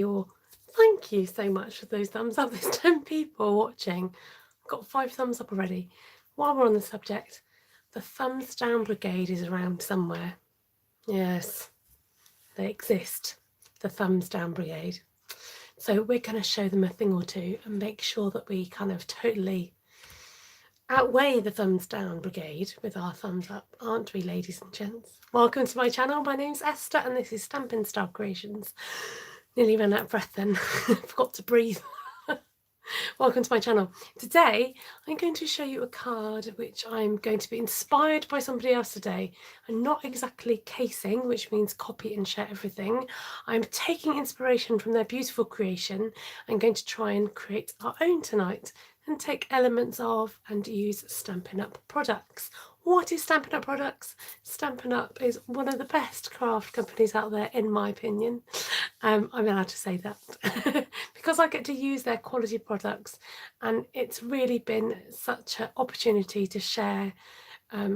Thank you so much for those thumbs up. There's 10 people watching. I've got 5 thumbs up already. While we're on the subject, the thumbs down brigade is around somewhere. Yes, they exist, the thumbs down brigade. So we're going to show them a thing or two and make sure that we kind of totally outweigh the thumbs down brigade with our thumbs up, aren't we, ladies and gents? Welcome to my channel. My name's Esther and this is Stampin Star Creations. Nearly ran out of breath then. Forgot to breathe. Welcome to my channel. Today I'm going to show you a card which I'm going to be inspired by somebody else today. I'm not exactly casing, which means copy and share everything. I'm taking inspiration from their beautiful creation. I'm going to try and create our own tonight and take elements of and use Stampin' Up products. What is Stampin' Up products? Stampin' Up is one of the best craft companies out there, in my opinion. I'm allowed to say that because I get to use their quality products, and it's really been such an opportunity to share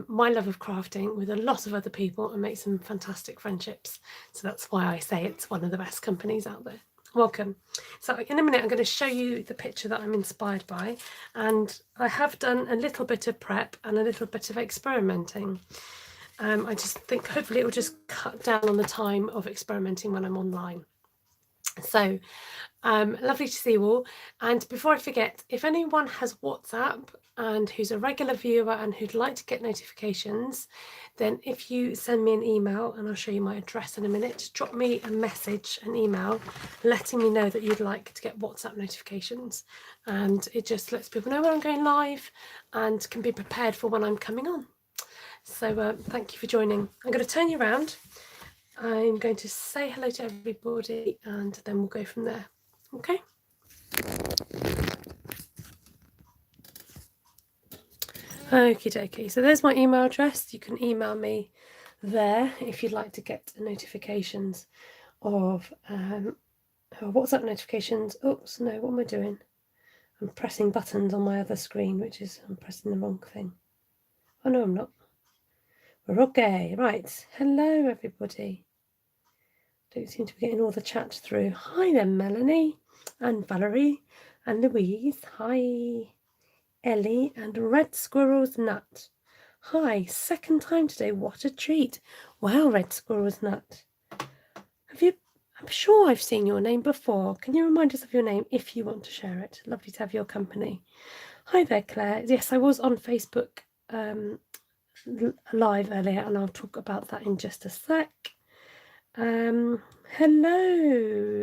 my love of crafting with a lot of other people and make some fantastic friendships. So that's why I say it's one of the best companies out there. Welcome. So in a minute I'm going to show you the picture that I'm inspired by, and I have done a little bit of prep and a little bit of experimenting. I just think hopefully it will just cut down on the time of experimenting when I'm online. So lovely to see you all. And before I forget, if anyone has WhatsApp and who's a regular viewer and who'd like to get notifications, then if you send me an email, and I'll show you my address in a minute, drop me a message, an email, letting me know that you'd like to get WhatsApp notifications. And it just lets people know when I'm going live and can be prepared for when I'm coming on. So thank you for joining. I'm going to turn you around. I'm going to say hello to everybody and then we'll go from there. Okay. Okie dokie. So there's my email address. You can email me there if you'd like to get notifications of WhatsApp notifications. Oops, no, what am I doing? I'm pressing buttons on my other screen, which is I'm pressing the wrong thing. Oh no, I'm not. We're okay. Right. Hello, everybody. Don't seem to be getting all the chat through. Hi there, Melanie and Valerie and Louise. Hi, Ellie and Red Squirrel's Nut. Hi, second time today. What a treat. Wow, Red Squirrel's Nut. I'm sure I've seen your name before. Can you remind us of your name if you want to share it? Lovely to have your company. Hi there, Claire. Yes, I was on Facebook live earlier, and I'll talk about that in just a sec. Hello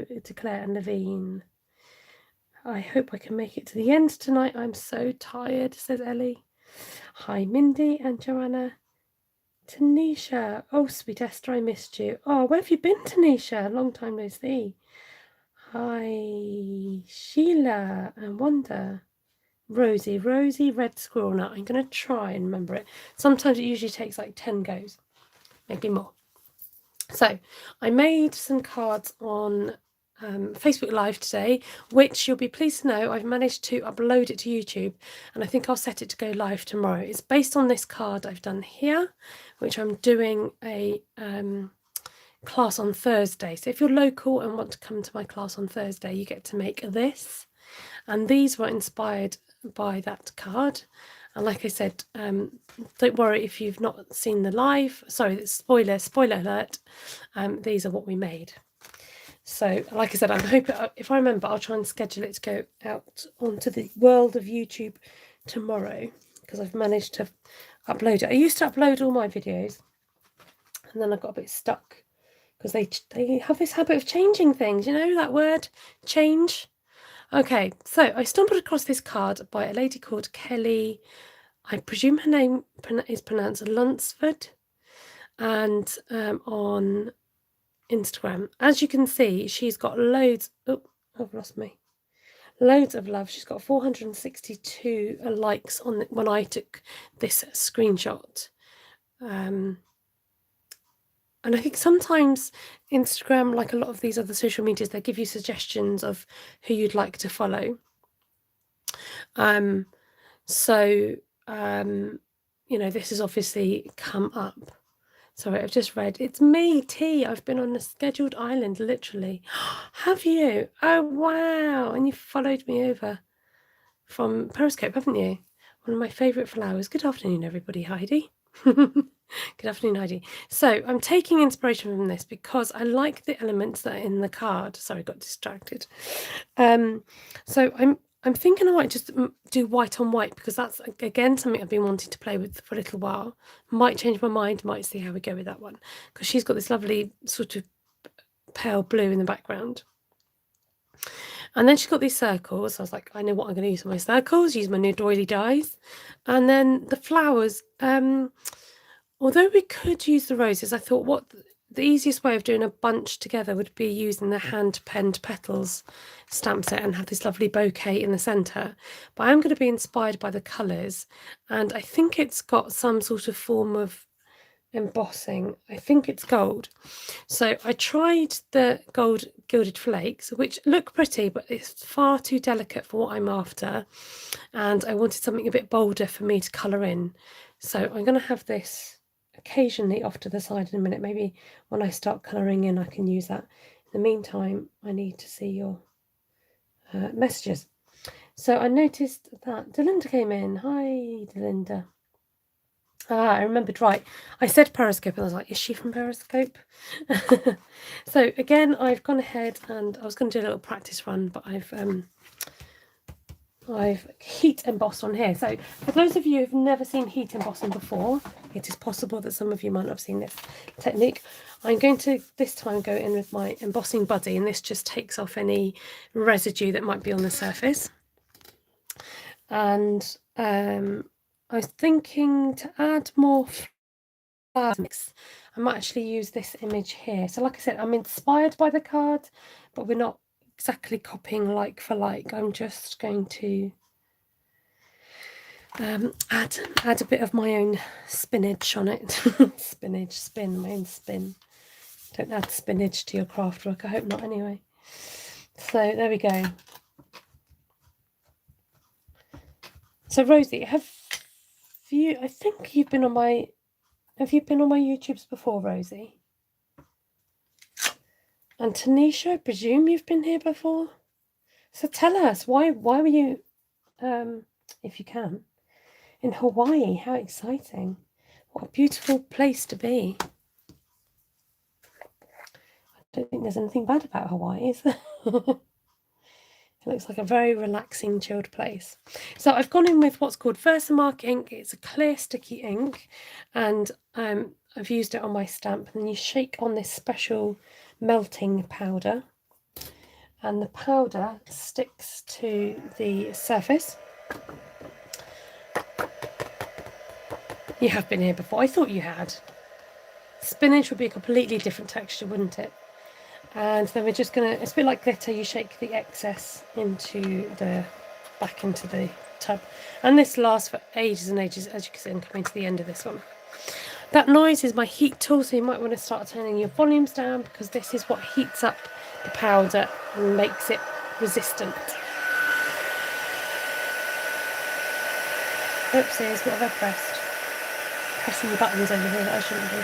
to Claire and Naveen. I hope I can make it to the end tonight. I'm so tired, says Ellie. Hi, Mindy and Joanna. Tanisha. Oh, sweet Esther, I missed you. Oh, where have you been, Tanisha? Long time no see. Hi, Sheila and Wanda. Rosie, Red Squirrel Nut. I'm going to try and remember it. Sometimes it usually takes like 10 goes, maybe more. So I made some cards on Facebook Live today, which you'll be pleased to know I've managed to upload it to YouTube, and I think I'll set it to go live tomorrow. It's based on this card I've done here, which I'm doing a class on Thursday. So if you're local and want to come to my class on Thursday, you get to make this. And these were inspired by that card. And like I said, don't worry if you've not seen the live. Sorry, spoiler alert. These are what we made. So, like I said, I'm hoping, if I remember, I'll try and schedule it to go out onto the world of YouTube tomorrow, because I've managed to upload it. I used to upload all my videos, and then I got a bit stuck, because they have this habit of changing things, you know, that word, change. Okay, so I stumbled across this card by a lady called Kelly. I presume her name is pronounced Lunsford, and on Instagram. As you can see, she's got loads. Oh, I've lost me. Loads of love. She's got 462 likes on when I took this screenshot. And I think sometimes Instagram, like a lot of these other social medias, they give you suggestions of who you'd like to follow. So, you know, this has obviously come up. Sorry, I've just read. It's me, T. I've been on a scheduled island, literally. Have you? Oh, wow. And you followed me over from Periscope, haven't you? One of my favourite flowers. Good afternoon, everybody. Heidi. Good afternoon, Heidi. So I'm taking inspiration from this because I like the elements that are in the card. Sorry, I got distracted. So I'm thinking I might just do white on white because that's, again, something I've been wanting to play with for a little while. Might change my mind, might see how we go with that one. Because she's got this lovely sort of pale blue in the background. And then she's got these circles. So I was like, I know what I'm going to use for my circles, use my new doily dies. And then the flowers, although we could use the roses, I thought what the easiest way of doing a bunch together would be using the hand-penned petals stamp set and have this lovely bouquet in the centre. But I'm going to be inspired by the colours, and I think it's got some sort of form of embossing. I think it's gold. So I tried the gold gilded flakes, which look pretty, but it's far too delicate for what I'm after. And I wanted something a bit bolder for me to colour in. So I'm going to have this occasionally off to the side in a minute. Maybe when I start colouring in, I can use that. In the meantime, I need to see your messages. So I noticed that Delinda came in. Hi, Delinda. Ah, I remembered right. I said Periscope and I was like, is she from Periscope? So again, I've gone ahead and I was going to do a little practice run, but I've heat embossed on here. So for those of you who've never seen heat embossing before, it is possible that some of you might not have seen this technique. I'm going to this time go in with my embossing buddy, and this just takes off any residue that might be on the surface. And I was thinking to add more flowers. I might actually use this image here. So like I said, I'm inspired by the card, but we're not exactly copying like for like. I'm just going to add a bit of my own spinach on it. Spinach, spin, my own spin. Don't add spinach to your craft work. I hope not anyway. So there we go. So Rosie, have you, I think you've been on my, have you been on my YouTubes before, Rosie? And Tanisha, I presume you've been here before? So tell us, why were you, if you can, in Hawaii? How exciting. What a beautiful place to be. I don't think there's anything bad about Hawaii, is there? It looks like a very relaxing, chilled place. So I've gone in with what's called Versamark ink. It's a clear, sticky ink, and I've used it on my stamp. And then you shake on this special melting powder, and the powder sticks to the surface. You have been here before. I thought you had. Spinach would be a completely different texture, wouldn't it? And then we're just going to, it's a bit like glitter, you shake the excess back into the tub. And this lasts for ages and ages, as you can see. I'm coming to the end of this one. That noise is my heat tool, so you might want to start turning your volumes down, because this is what heats up the powder and makes it resistant. Oopsies, what have I pressed? Pressing the buttons over here that I shouldn't do.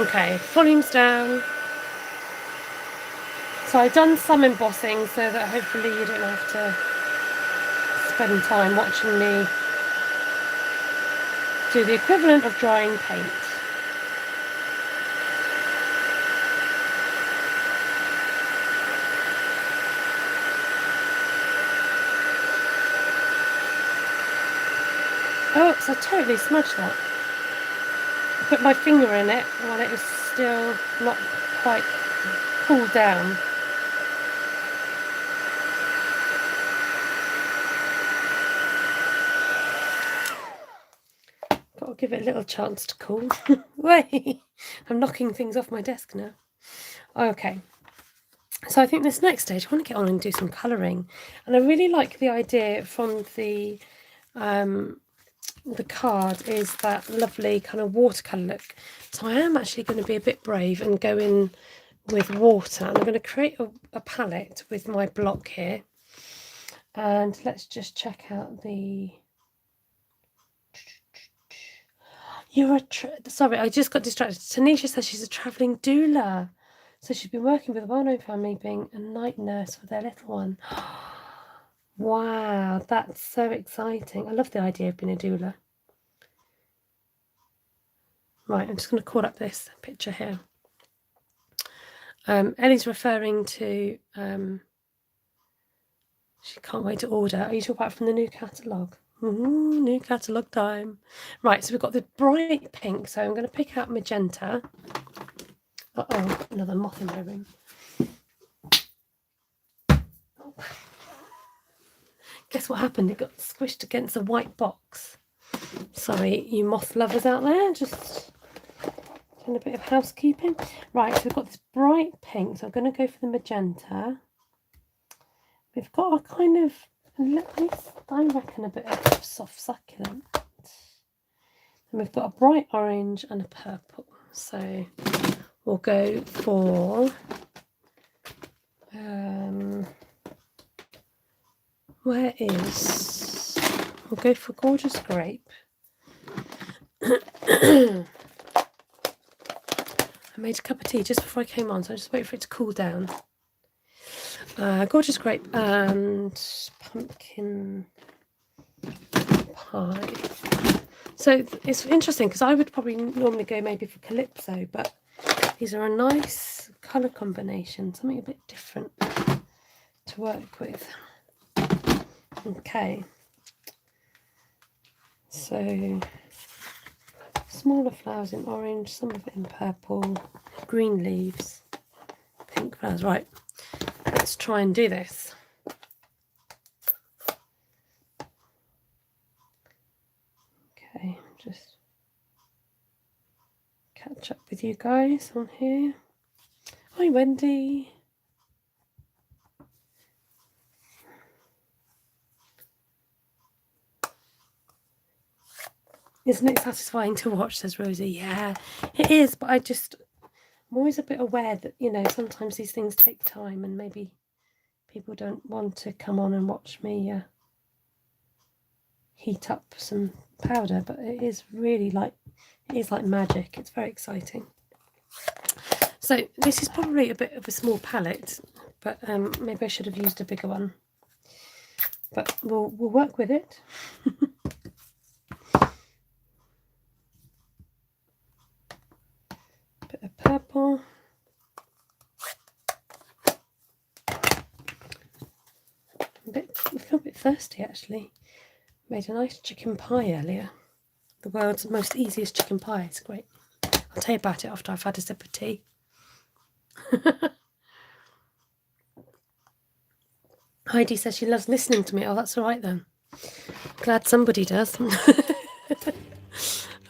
Okay, volumes down. So I've done some embossing so that hopefully you don't have to spend time watching me do the equivalent of drying paint. Oops, I totally smudged that. I put my finger in it while it was still not quite cooled down. Got to give it a little chance to cool. Wait, I'm knocking things off my desk now. Okay. So I think this next stage, I want to get on and do some colouring. And I really like the idea from the card is that lovely kind of watercolour look. So I am actually going to be a bit brave and go in with water. And I'm going to create a palette with my block here. And let's just check out the... You're sorry, I just got distracted. Tanisha says she's a travelling doula. So she's been working with a well-known family being a night nurse for their little one. Wow, that's so exciting. I love the idea of being a doula. Right, I'm just going to call up this picture here. Ellie's referring to, she can't wait to order. Are you talking about from the new catalogue? New catalogue time. Right, so we've got the bright pink. So I'm going to pick out magenta. Uh-oh, another moth in my room. Oh. Guess what happened? It got squished against a white box. Sorry, you moth lovers out there. Just doing a bit of housekeeping. Right, so we've got this bright pink. So I'm going to go for the magenta. We've got a kind of, I reckon, a bit of soft succulent. And we've got a bright orange and a purple. So we'll go for we'll go for Gorgeous Grape. I made a cup of tea just before I came on, so I just wait for it to cool down. Gorgeous Grape and Pumpkin Pie. So it's interesting because I would probably normally go maybe for Calypso, but these are a nice colour combination, something a bit different to work with. Okay, so smaller flowers in orange, some of it in purple, green leaves, pink flowers. Right, let's try and do this. Okay, just catch up with you guys on here. Hi, Wendy. Isn't it satisfying to watch, says Rosie. Yeah, it is, but I'm always a bit aware that, you know, sometimes these things take time and maybe people don't want to come on and watch me heat up some powder, but it is really like magic. It's very exciting. So this is probably a bit of a small palette, but maybe I should have used a bigger one, but we'll work with it. Bit of purple. I feel a bit thirsty actually. Made a nice chicken pie earlier. The world's most easiest chicken pie. It's great. I'll tell you about it after I've had a sip of tea. Heidi says she loves listening to me. Oh, that's all right then. Glad somebody does.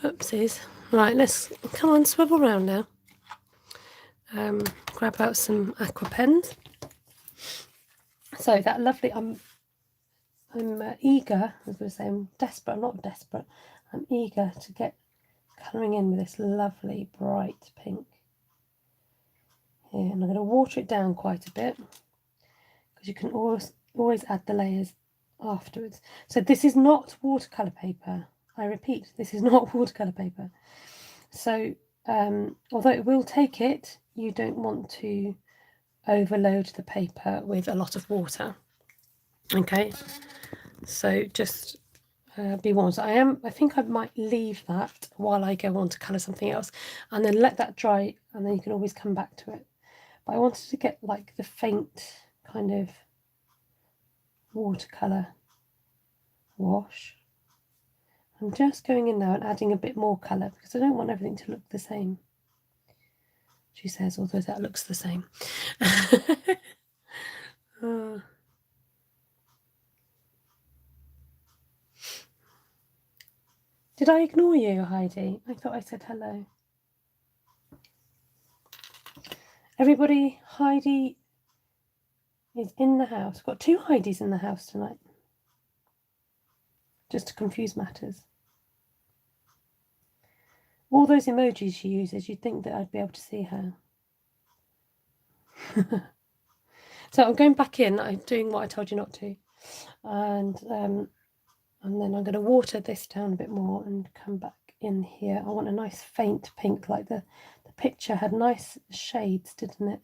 Oopsies. Right, let's come on, swivel round now. Grab out some aqua pens. So that lovely. I'm eager, as we were saying, desperate. I'm not desperate. I'm eager to get colouring in with this lovely bright pink here, and I'm going to water it down quite a bit because you can always add the layers afterwards. So this is not watercolour paper. I repeat, this is not watercolour paper. So although it will take it, you don't want to overload the paper with a lot of water. Okay, so just be warned. I think I might leave that while I go on to colour something else, and then let that dry, and then you can always come back to it. But I wanted to get like the faint kind of watercolour wash. I'm just going in now and adding a bit more colour because I don't want everything to look the same, she says, although that looks the same. Did I ignore you, Heidi? I thought I said hello. Everybody, Heidi is in the house. We've got 2 Heidis in the house tonight, just to confuse matters. All those emojis she uses, you'd think that I'd be able to see her. So I'm going back in. I'm doing what I told you not to, and then I'm going to water this down a bit more and come back in here. I want a nice faint pink, like the picture had nice shades, didn't it?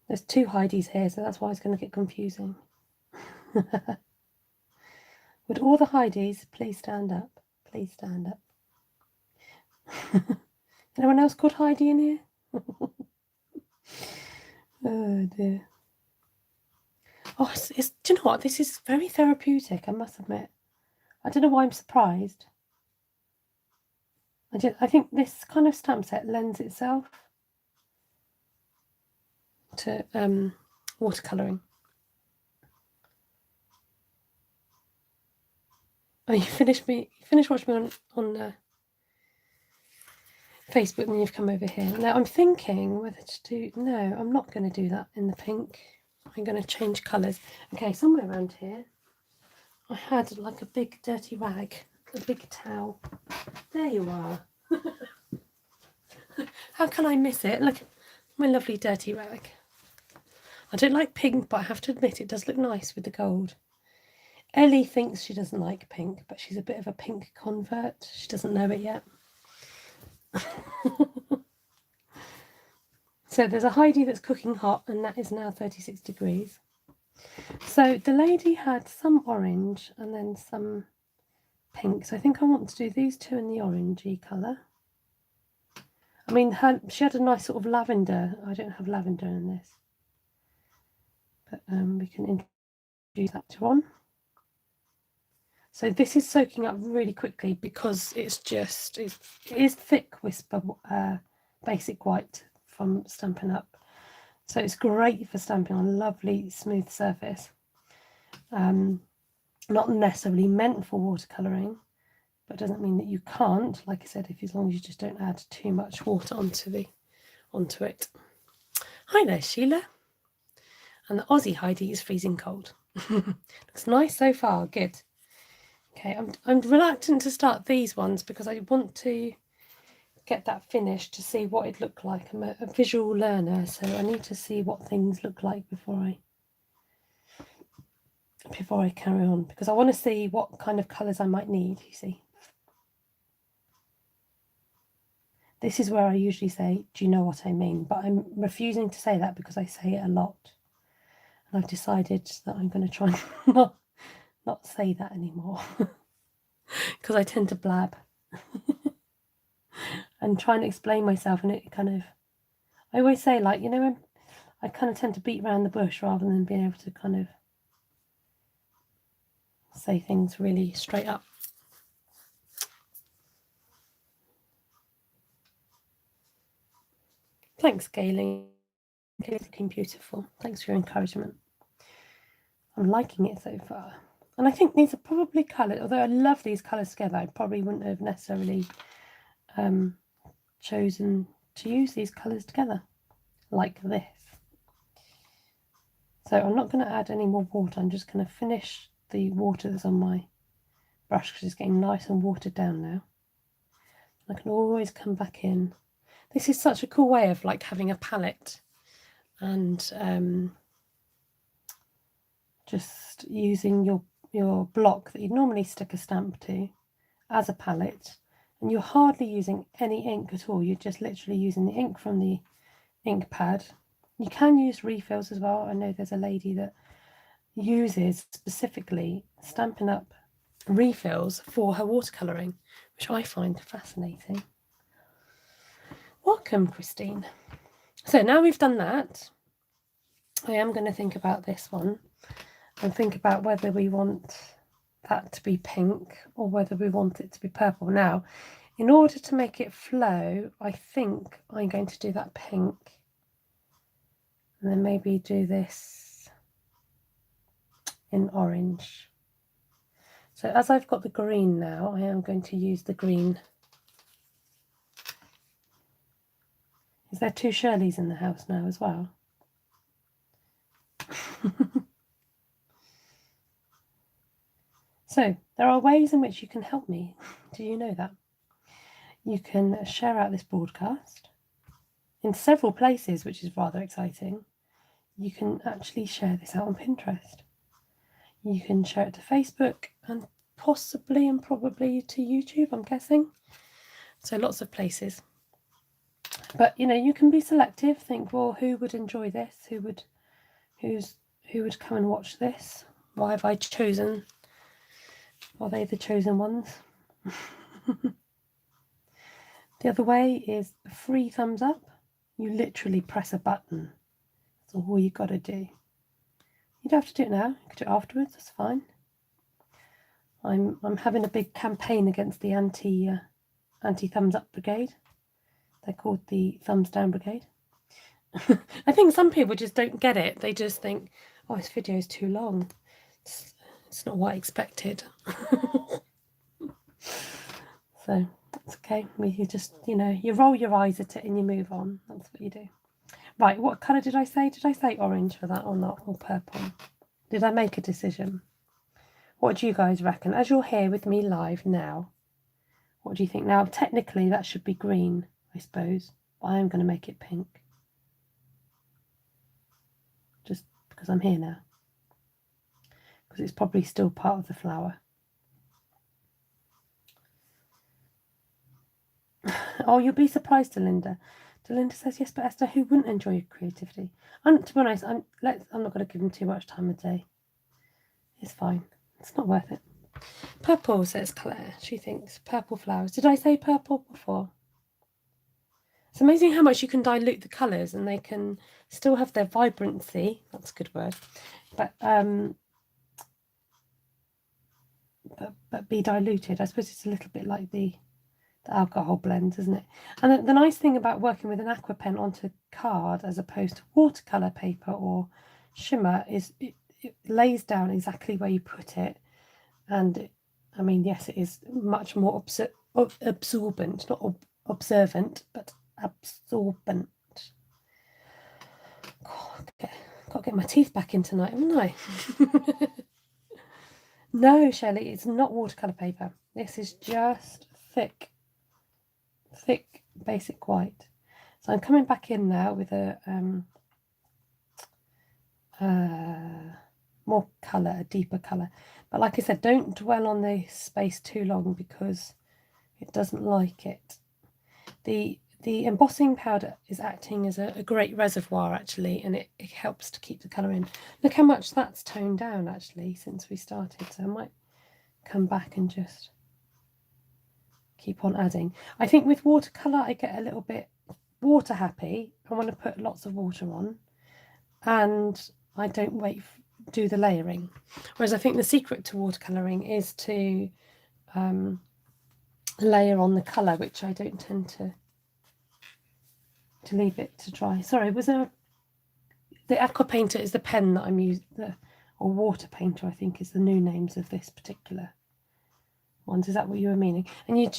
There's two Heidis here, so that's why it's going to get confusing. Would all the Heidis please stand up? Please stand up. Anyone else called Heidi in here? Oh dear. Oh, do you know what? This is very therapeutic, I must admit. I don't know why I'm surprised. I think this kind of stamp set lends itself to watercolouring. Oh, you finished watching me on Facebook, and then you've come over here. Now I'm thinking whether to do. No, I'm not going to do that in the pink. I'm going to change colours. Okay, somewhere around here, I had like a big dirty rag, a big towel. There you are. How can I miss it? Look, my lovely dirty rag. I don't like pink, but I have to admit it does look nice with the gold. Ellie thinks she doesn't like pink, but she's a bit of a pink convert. She doesn't know it yet. So there's a Heidi that's cooking hot, and that is now 36 degrees. So the lady had some orange and then some pink. So I think I want to do these two in the orangey colour. I mean, she had a nice sort of lavender. I don't have lavender in this. But we can introduce that on. So this is soaking up really quickly because it is thick Whisper Basic White from Stampin' Up. So it's great for stamping on a lovely smooth surface. Not necessarily meant for watercolouring, but doesn't mean that you can't. Like I said, as long as you just don't add too much water onto it. Hi there, Sheila. And the Aussie Heidi is freezing cold. Looks nice so far. Good. Okay, I'm reluctant to start these ones because I want to get that finished to see what it looked like. I'm a visual learner, so I need to see what things look like before I carry on, because I want to see what kind of colours I might need, you see. This is where I usually say, do you know what I mean? But I'm refusing to say that because I say it a lot. And I've decided that I'm going to try and not say that anymore because I tend to blab and try and explain myself, and it kind of, I always say, like, you know, I kind of tend to beat around the bush rather than being able to kind of say things really straight up. Thanks, Gaylene. It's looking beautiful. Thanks for your encouragement. I'm liking it so far. And I think these are probably coloured, although I love these colours together, I probably wouldn't have necessarily chosen to use these colours together like this. So I'm not going to add any more water. I'm just going to finish the water that's on my brush because it's getting nice and watered down now. I can always come back in. This is such a cool way of like having a palette and just using your block that you'd normally stick a stamp to as a palette, and you're hardly using any ink at all. You're just literally using the ink from the ink pad. You can use refills as well. I know there's a lady that uses specifically Stampin' Up refills for her watercolouring, which I find fascinating. Welcome, Christine. So now we've done that, I am going to think about this one and think about whether we want that to be pink or whether we want it to be purple. Now, in order to make it flow, I think I'm going to do that pink and then maybe do this in orange. So as I've got the green now, I am going to use the green. Is there two Shirleys in the house now as well? So there are ways in which you can help me. Do you know that? You can share out this broadcast in several places, which is rather exciting. you can actually share this out on Pinterest. You can share it to Facebook and possibly and probably to YouTube, I'm guessing. So lots of places. But you know, you can be selective. Think, well, who would enjoy this? Who would come and watch this? Why have I chosen? Are they the chosen ones? The other way is a free thumbs up. You literally press a button. That's all you got to do. You don't have to do it now. You can do it afterwards. That's fine. I'm having a big campaign against the anti thumbs up brigade. They're called the thumbs down brigade. I think some people just don't get it. They just think, oh, this video is too long. It's not what I expected. So that's okay. You just, you know, you roll your eyes at it and you move on. That's what you do. Right, what colour did I say? Did I say orange for that or not? Or purple? Did I make a decision? What do you guys reckon? As you're here with me live now, what do you think? Now, technically, that should be green, I suppose. But I am going to make it pink. Just because I'm here now. Because it's probably still part of the flower. Oh, you'll be surprised, Delinda. Delinda says, yes, but Esther, who wouldn't enjoy your creativity? To be honest, I'm not going to give them too much time of day. It's fine. It's not worth it. Purple, says Claire. She thinks purple flowers. Did I say purple before? It's amazing how much you can dilute the colours and they can still have their vibrancy. That's a good word. But be diluted. I suppose it's a little bit like the alcohol blends, isn't it? And the nice thing about working with an aqua pen onto card as opposed to watercolour paper or shimmer is it lays down exactly where you put it. And I mean, yes, it is much more absorbent, not observant, but absorbent. God, got to get my teeth back in tonight, haven't I? No, Shelley, it's not watercolour paper. This is just thick basic white. So I'm coming back in now with a more colour, a deeper colour. But like I said, don't dwell on the space too long because it doesn't like it. The embossing powder is acting as a great reservoir actually, and it helps to keep the colour in. Look how much that's toned down actually since we started. So I might come back and just keep on adding. I think with watercolour I get a little bit water happy. I want to put lots of water on and I don't do the layering. Whereas I think the secret to watercolouring is to layer on the colour, which I don't tend to leave it to dry. Sorry, was there the aqua painter is the pen that I'm using, or water painter I think is the new names of this particular ones. Is that what you were meaning? And you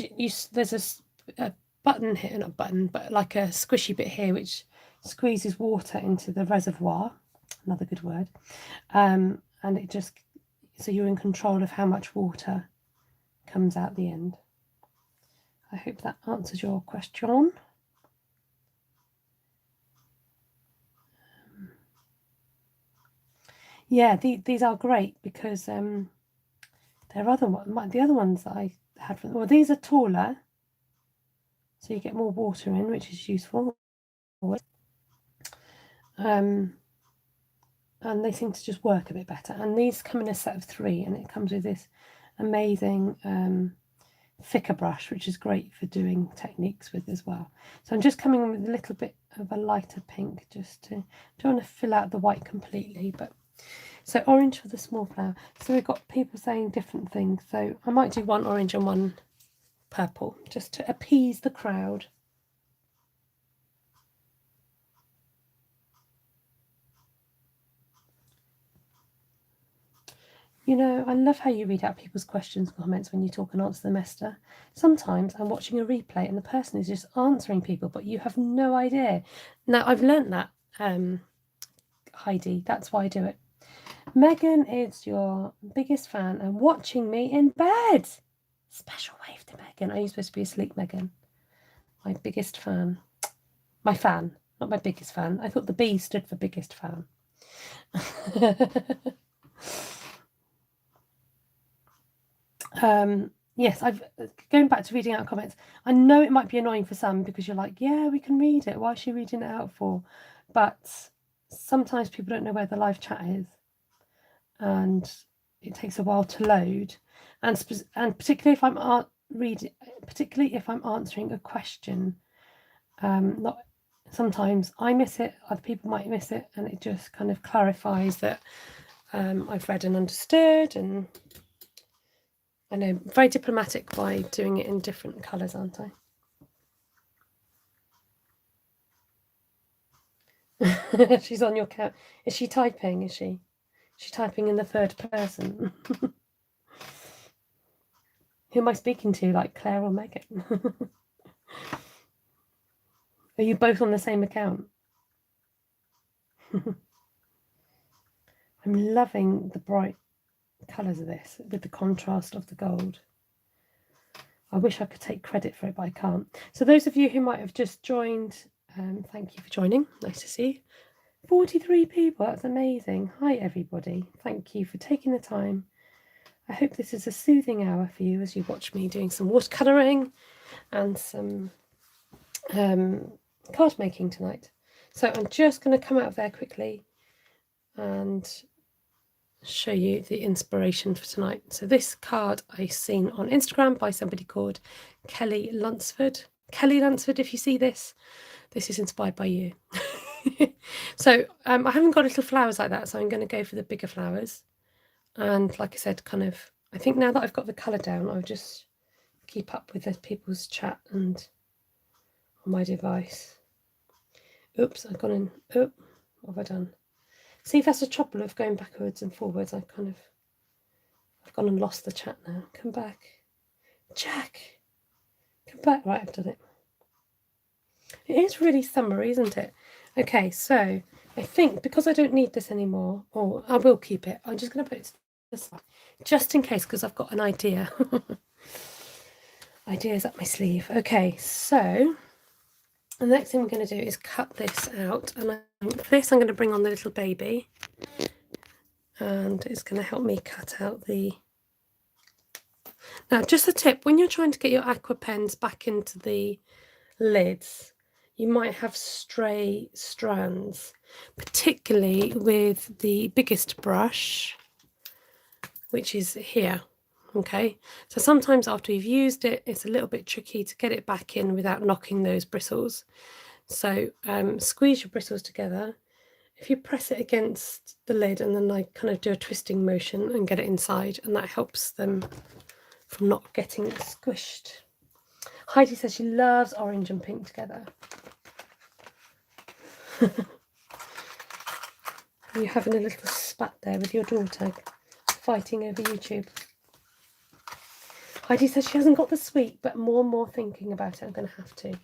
there's a button here, not button, but like a squishy bit here which squeezes water into the reservoir, another good word, and it just, so you're in control of how much water comes out the end. I hope that answers your question. Yeah, these are great because there are the other ones that I had from, well, these are taller, so you get more water in, which is useful. And they seem to just work a bit better. And these come in a set of 3, and it comes with this amazing thicker brush, which is great for doing techniques with as well. So I'm just coming in with a little bit of a lighter pink, just to, don't want to fill out the white completely, but so orange for the small flower. So we've got people saying different things, so I might do one orange and one purple just to appease the crowd. You know, I love how you read out people's questions and comments when you talk and answer them, Esther. Sometimes I'm watching a replay and the person is just answering people, but you have no idea. Now, I've learnt that, Heidi. That's why I do it. Megan is your biggest fan and watching me in bed. Special wave to Megan. Are you supposed to be asleep, Megan? My biggest fan. My fan, not my biggest fan. I thought the B stood for biggest fan. Yes, I've going back to reading out comments. I know it might be annoying for some because you're like, yeah, we can read it. Why is she reading it out for? But sometimes people don't know where the live chat is, and it takes a while to load. And particularly if I'm particularly if I'm answering a question, not sometimes I miss it, other people might miss it, and it just kind of clarifies that I've read and understood. And I know, very diplomatic by doing it in different colours, aren't I? She's on your couch. Is she typing? Is she? She's typing in the third person. Who am I speaking to? Like Claire or Megan? Are you both on the same account? I'm loving the bright colours of this with the contrast of the gold. I wish I could take credit for it, but I can't. So those of you who might have just joined, thank you for joining. Nice to see you. 43 people, that's amazing. Hi everybody, thank you for taking the time. I hope this is a soothing hour for you as you watch me doing some watercolouring and some card making tonight. So I'm just going to come out of there quickly and show you the inspiration for tonight. So this card I seen on Instagram by somebody called Kelly Lunsford. Kelly Lunsford, if you see this, this is inspired by you. So I haven't got little flowers like that, so I'm going to go for the bigger flowers. And like I said, kind of, I think now that I've got the colour down, I'll just keep up with the people's chat and on my device. Oops, I've gone in. Oh, what have I done? See, that's the trouble of going backwards and forwards. I've gone and lost the chat now. Come back. Jack! Come back. Right, I've done it. It is really summery, isn't it? Okay, so I think because I don't need this anymore, or I will keep it, I'm just going to put it to the side, just in case, because I've got an idea. Ideas up my sleeve. Okay, so the next thing we're going to do is cut this out, and for this I'm going to bring on the little baby, and it's going to help me cut out the... Now, just a tip, when you're trying to get your aqua pens back into the lids, you might have stray strands, particularly with the biggest brush, which is here. Okay, so sometimes after you've used it, it's a little bit tricky to get it back in without knocking those bristles. So squeeze your bristles together. If you press it against the lid and then I kind of do a twisting motion and get it inside, and that helps them from not getting squished. Heidi says she loves orange and pink together. You're having a little spat there with your daughter, fighting over YouTube. Heidi says she hasn't got the sweet, but more and more thinking about it, I'm going to have to.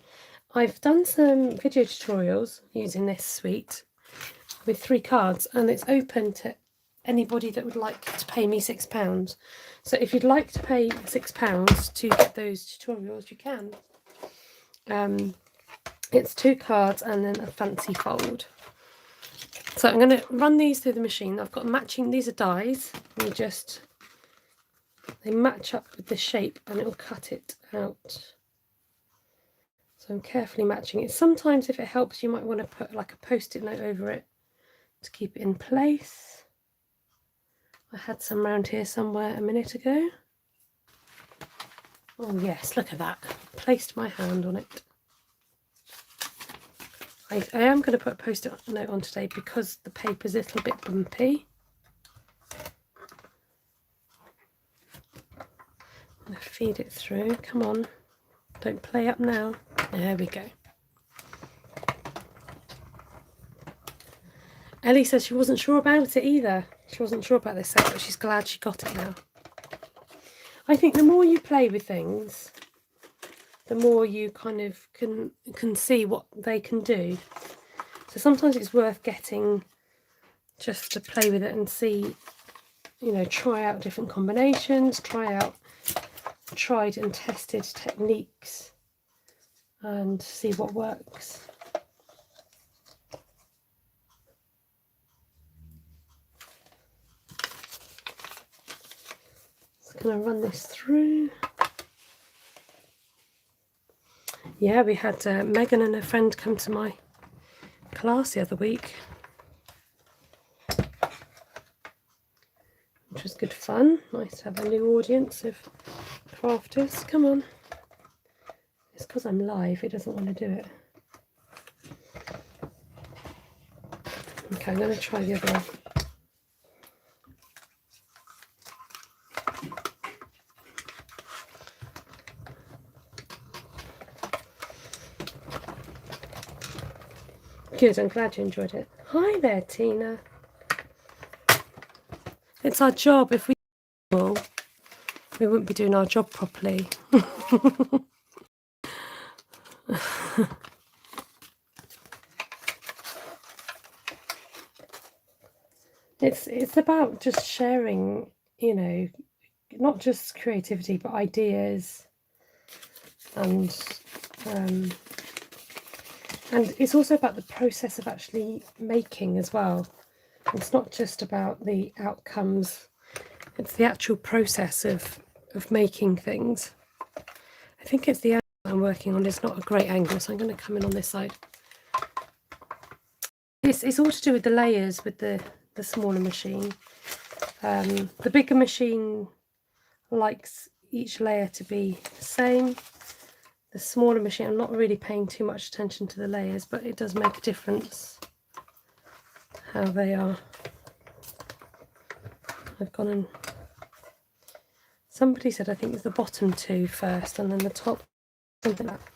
I've done some video tutorials using this suite with 3 cards, and it's open to anybody that would like to pay me £6. So if you'd like to pay £6 to get those tutorials, you can. It's 2 cards and then a fancy fold. So I'm going to run these through the machine. I've got matching, these are dies, and they match up with the shape and it will cut it out. So I'm carefully matching it. Sometimes if it helps, you might want to put like a post-it note over it to keep it in place. I had some around here somewhere a minute ago. Oh yes, look at that. Placed my hand on it. I am going to put a post-it note on today because the paper's a little bit bumpy. I'm going to feed it through. Come on, don't play up now. There we go. Ellie says she wasn't sure about it either. She wasn't sure about this set, but she's glad she got it now. I think the more you play with things, the more you kind of can see what they can do. So sometimes it's worth getting just to play with it and see, you know, try out different combinations, try out tried and tested techniques and see what works. going to run this through. Yeah, we had Megan and her friend come to my class the other week, which was good fun. Nice to have a new audience of crafters. Come on. It's because I'm live, it doesn't want to do it. Okay, I'm going to try the other one. Good, I'm glad you enjoyed it. Hi there, Tina. It's our job. If we wouldn't be doing our job properly. It's about just sharing, you know, not just creativity but ideas, and it's also about the process of actually making as well. It's not just about the outcomes, it's the actual process of making things. I think it's the angle I'm working on is not a great angle, so I'm going to come in on this side. It's all to do with the layers with the smaller machine. The bigger machine likes each layer to be the same. The smaller machine, I'm not really paying too much attention to the layers, but it does make a difference how they are. I've gone and somebody said I think it's the bottom two first and then the top, something like that.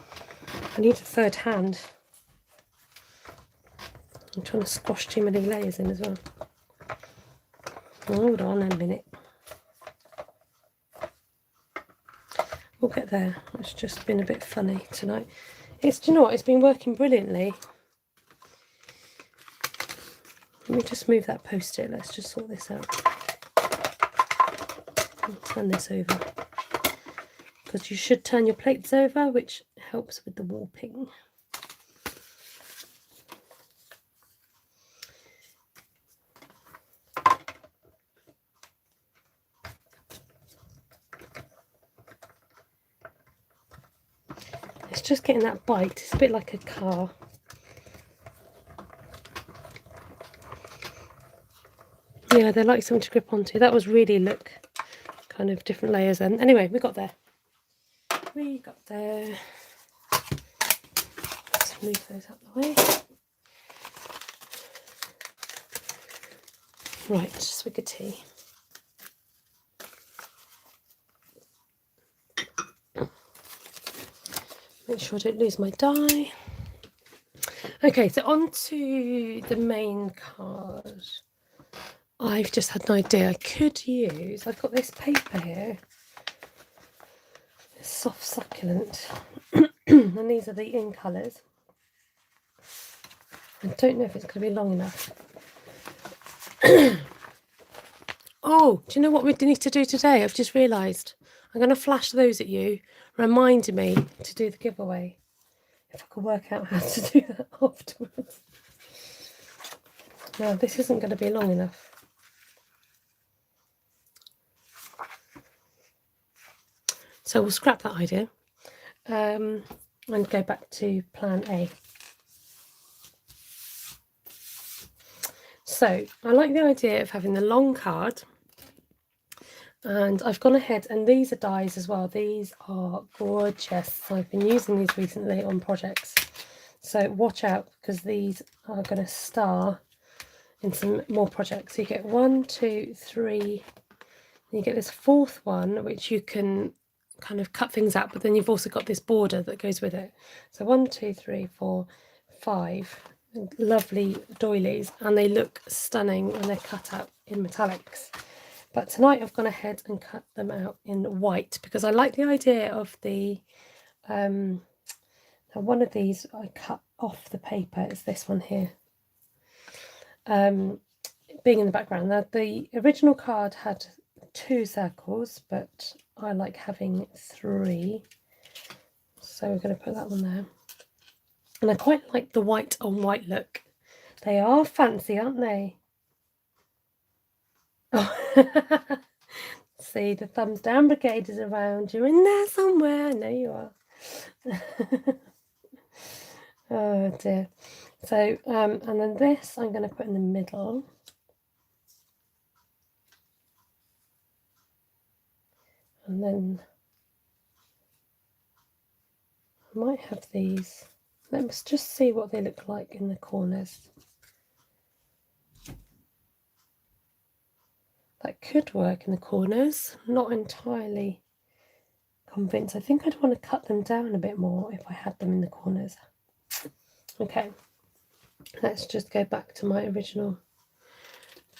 I need a third hand. I'm trying to squash too many layers in as well. Hold on a minute. We'll get there. It's just been a bit funny tonight. Do you know what? It's been working brilliantly. Let me just move that post-it. Let's just sort this out. I'll turn this over. Because you should turn your plates over, which helps with the warping. It's just getting that bite. It's a bit like a car. Yeah, they're like something to grip onto. That was really, look, kind of different layers then. Anyway, we got there. We got there. Let's move those out the way. Right, swig of tea. Make sure I don't lose my die. Okay, so on to the main card. I've just had an idea. I could use, I've got this paper here. It's soft succulent. And these are the in colours. I don't know if it's going to be long enough. Oh, do you know what we need to do today? I've just realised. I'm going to flash those at you, reminding me to do the giveaway. If I could work out how to do that afterwards. No, this isn't going to be long enough. So we'll scrap that idea and go back to plan A. So I like the idea of having the long card, and I've gone ahead, and these are dies as well. These are gorgeous. I've been using these recently on projects, so watch out because these are going to star in some more projects. So you get 1, 2, 3, and you get this fourth one which you can kind of cut things out, but then you've also got this border that goes with it. So 1, 2, 3, 4, 5 lovely doilies, and they look stunning when they're cut out in metallics. But tonight I've gone ahead and cut them out in white because I like the idea of the now one of these I cut off the paper is this one here, being in the background. Now the original card had 2 circles, but I like having 3, so we're going to put that one there. And I quite like the white on white look. They are fancy, aren't they? Oh. See, the thumbs down brigade is around. You're in there somewhere. I know you are. Oh dear. So, and then this I'm going to put in the middle. And then I might have these. Let's just see what they look like in the corners. That could work in the corners. Not entirely convinced. I think I'd want to cut them down a bit more if I had them in the corners. Okay, let's just go back to my original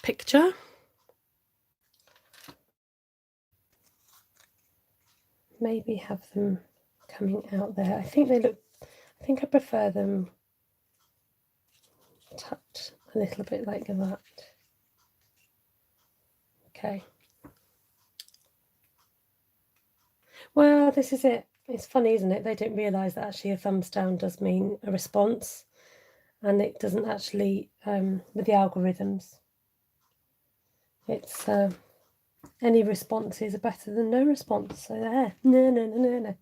picture. Maybe have them coming out there. I think I prefer them tucked a little bit like that. Okay. Well, this is it. It's funny, isn't it? They don't realise that actually a thumbs down does mean a response, and it doesn't actually, with the algorithms, it's any responses are better than no response. So there, no.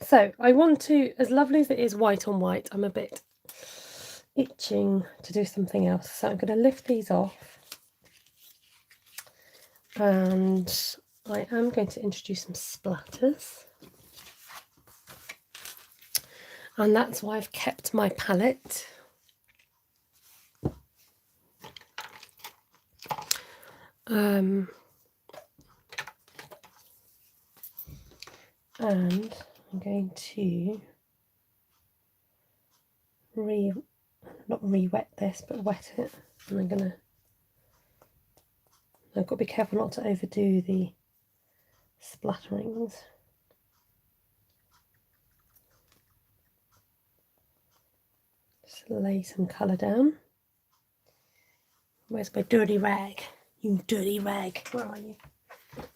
So I want to, as lovely as it is white on white, I'm a bit itching to do something else. So I'm going to lift these off, and I am going to introduce some splatters. And that's why I've kept my palette. And I'm going to not re-wet this, but wet it. And I've got to be careful not to overdo the splatterings. Just lay some colour down. Where's my dirty rag? You dirty rag. Where are you?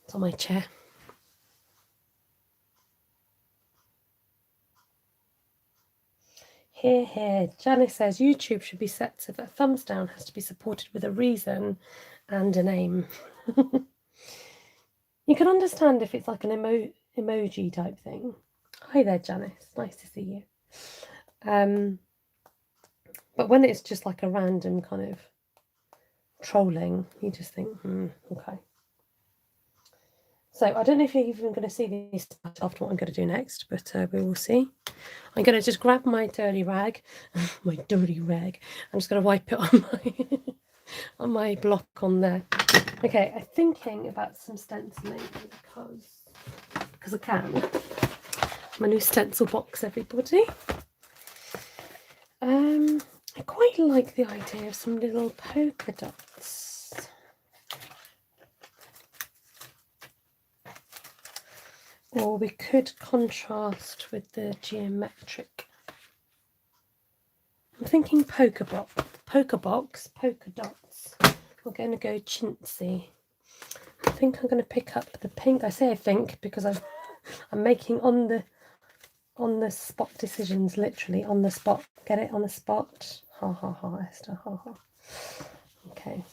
It's on my chair. Here. Janice says YouTube should be set so that thumbs down has to be supported with a reason and a name. You can understand if it's like an emoji type thing. Hi there, Janice. Nice to see you. But when it's just like a random kind of trolling, you just think, okay. So I don't know if you're even going to see these after what I'm going to do next, but we will see. I'm going to just grab my dirty rag, my dirty rag. I'm just going to wipe it on my on my block on there. Okay, I'm thinking about some stenciling because I can. My new stencil box, everybody. I quite like the idea of some little polka dots. Or we could contrast with the geometric. I'm thinking polka dots. We're going to go chintzy. I think I'm going to pick up the pink. I say I think because I'm making on the spot decisions, literally on the spot. Get it on the spot. Ha ha ha, Esther. Ha ha. Okay.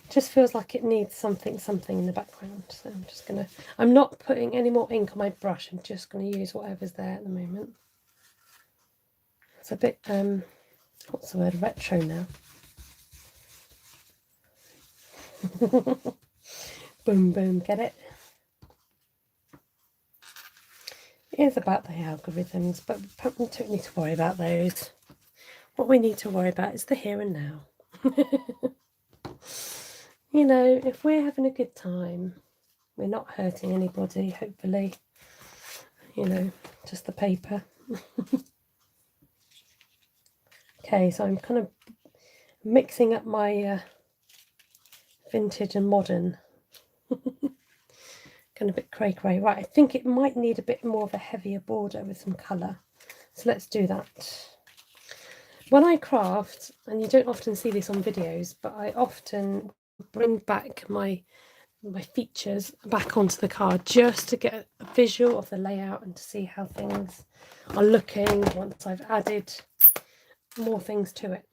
Just feels like it needs something in the background. So I'm not putting any more ink on my brush. I'm just going to use whatever's there at the moment. It's a bit, what's the word, retro now. Boom, get it? It is about the algorithms, but we don't need to worry about those. What we need to worry about is the here and now. You know, if we're having a good time, we're not hurting anybody, hopefully. You know, just the paper. Okay, so I'm kind of mixing up my vintage and modern. Kind of a bit cray. Right, I think it might need a bit more of a heavier border with some colour. So let's do that. When I craft, and you don't often see this on videos, but I often bring back my features back onto the card just to get a visual of the layout and to see how things are looking once I've added more things to it.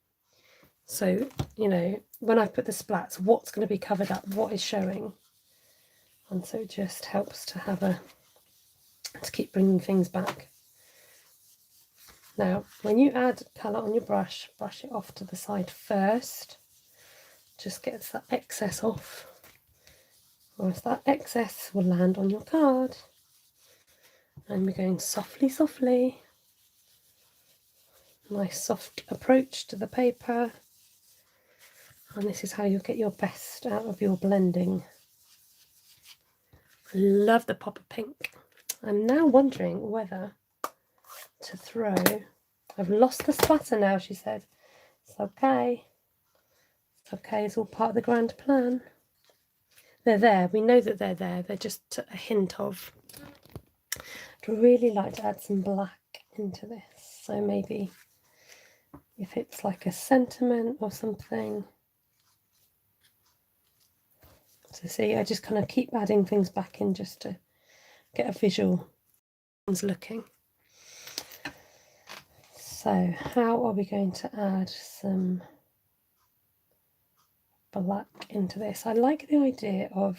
So, you know, when I put the splats, what's going to be covered up, what is showing. And so it just helps to have to keep bringing things back. Now, when you add colour on your brush it off to the side first. Just gets that excess off. Or else that excess will land on your card. And we're going softly, softly. Nice soft approach to the paper. And this is how you'll get your best out of your blending. I love the pop of pink. I'm now wondering whether to throw... I've lost the splatter now, she said. It's okay. It's okay, it's all part of the grand plan. They're there, we know that they're there, they're just a hint of. I'd really like to add some black into this, so maybe if it's like a sentiment or something. So see, I just kind of keep adding things back in just to get a visual looking. So how are we going to add some black into this? I like the idea of,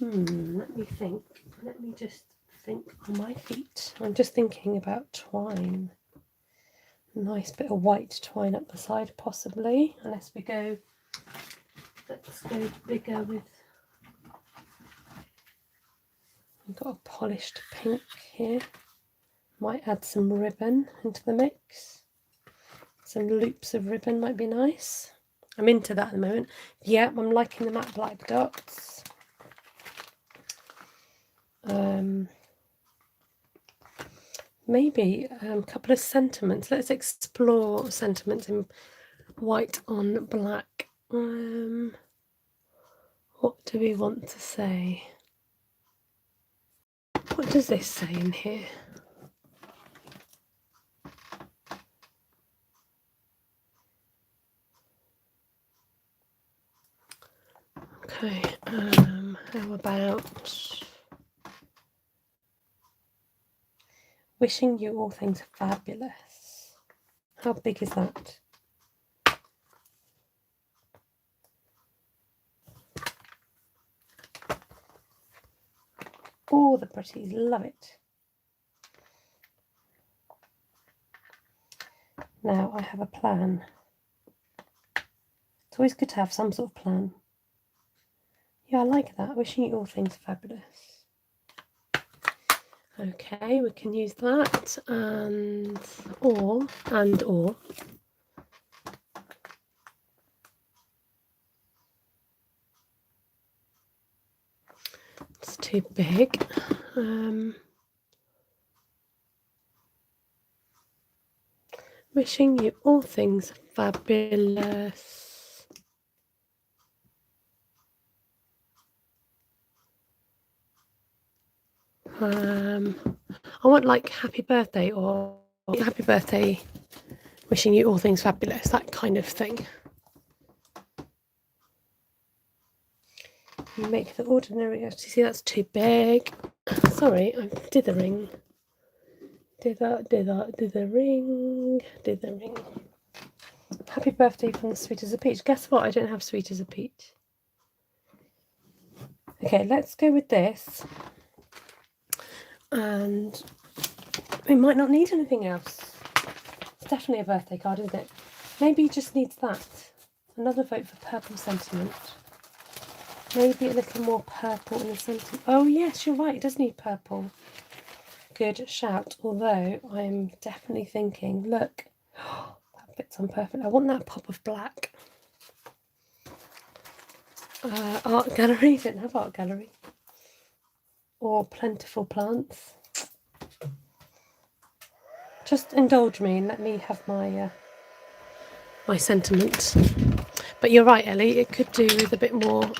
let me think, let me just think on my feet. I'm just thinking about twine. Nice bit of white twine up the side possibly, unless we go, let's go bigger with, we've got a polished pink here. Might add some ribbon into the mix. Some loops of ribbon might be nice. I'm into that at the moment. Yeah, I'm liking the matte black dots. Maybe a couple of sentiments. Let's explore sentiments in white on black. What do we want to say? What does this say in here? Okay, how about wishing you all things fabulous? How big is that? Oh, the pretties, love it. Now I have a plan. It's always good to have some sort of plan. Yeah, I like that. Wishing you all things fabulous. Okay, we can use that and or. It's too big. Wishing you all things fabulous. I want like happy birthday or happy birthday, wishing you all things fabulous, that kind of thing. You make the ordinary, you see that's too big. Sorry, I'm dithering. Dithering. Happy birthday from the Sweet as a Peach. Guess what? I don't have Sweet as a Peach. Okay, let's go with this. And we might not need anything else. It's definitely a birthday card, isn't it? Maybe it just needs that. Another vote for purple sentiment. Maybe a little more purple in the sentiment. Oh yes, you're right, it does need purple. Good shout. Although I'm definitely thinking, look, that fits on perfect. I want that pop of black. Art gallery, didn't have art gallery. Or plentiful plants. Just indulge me and let me have my my sentiments. But you're right, Ellie, it could do with a bit more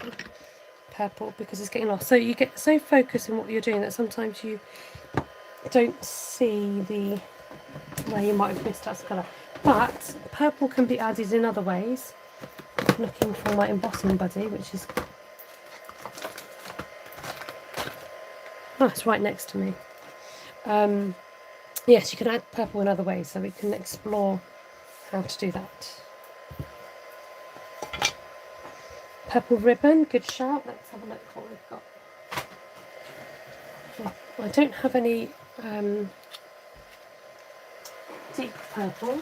purple because it's getting lost. So you get so focused on what you're doing that sometimes you don't see the where you might have missed out colour. But purple can be added in other ways. I'm looking for my embossing buddy, which is it's right next to me. Yes, you can add purple in other ways, so we can explore how to do that. Purple ribbon, good shout. Let's have a look what we've got. I don't have any deep purple,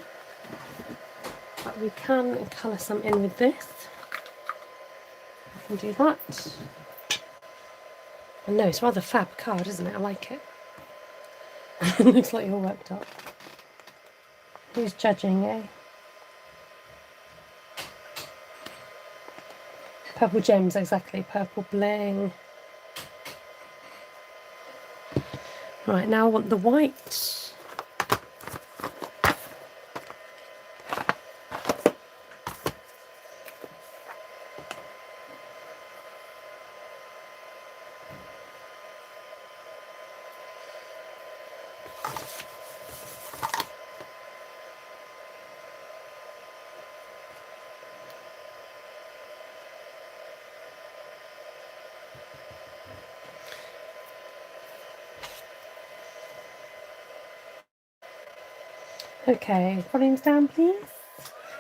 but we can colour some in with this. I can do that. I know it's rather fab card, isn't it? I like it. It looks like you're worked up. Who's judging, eh? Purple gems, exactly. Purple bling. Right, now I want the white. Okay, volumes down, please.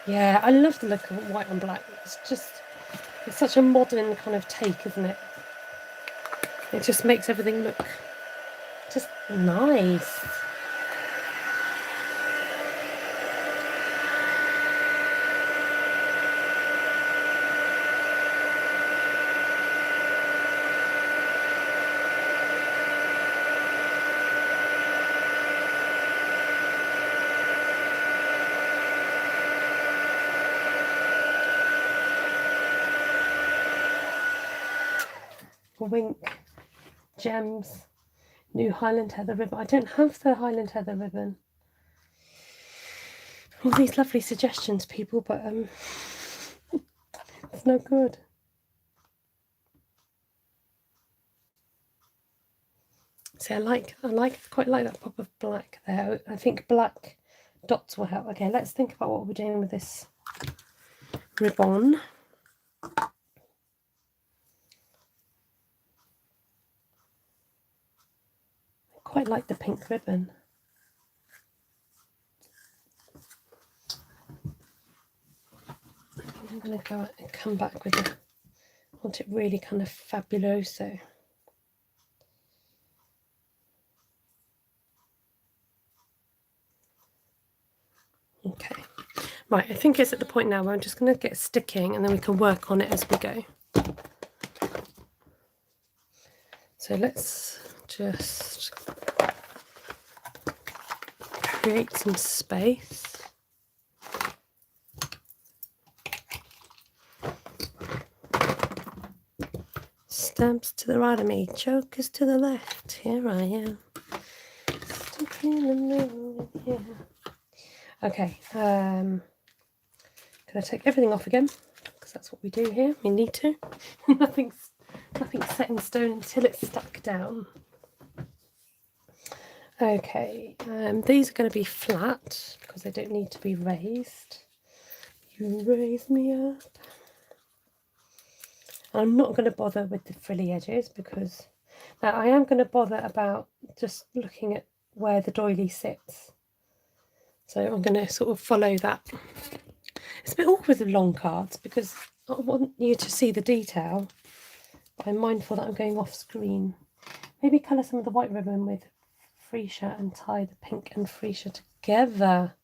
Yeah, I love the look of white on black. It's such a modern kind of take, isn't it? It just makes everything look just nice. Wink, gems, new Highland Heather ribbon. I don't have the Highland Heather ribbon. All these lovely suggestions, people, but it's no good. See, quite like that pop of black there. I think black dots will help. Okay, let's think about what we're doing with this ribbon. Quite like the pink ribbon. I'm going to go out and come back with it. I want it really kind of fabuloso. Okay, right, I think it's at the point now where I'm just going to get sticking and then we can work on it as we go. So let's just create some space. Stamps to the right of me, chokers to the left. Here I am, stuck in the middle here. Okay, can I take everything off again? Because that's what we do here. We need to. Nothing's set in stone until it's stuck down. Okay, these are going to be flat because they don't need to be raised. You raise me up. I'm not going to bother with the frilly edges because now I am going to bother about just looking at where the doily sits. So I'm going to sort of follow that. It's a bit awkward with long cards because I want you to see the detail, but I'm mindful that I'm going off screen. Maybe colour some of the white ribbon with freesia and tie the pink and freesia together.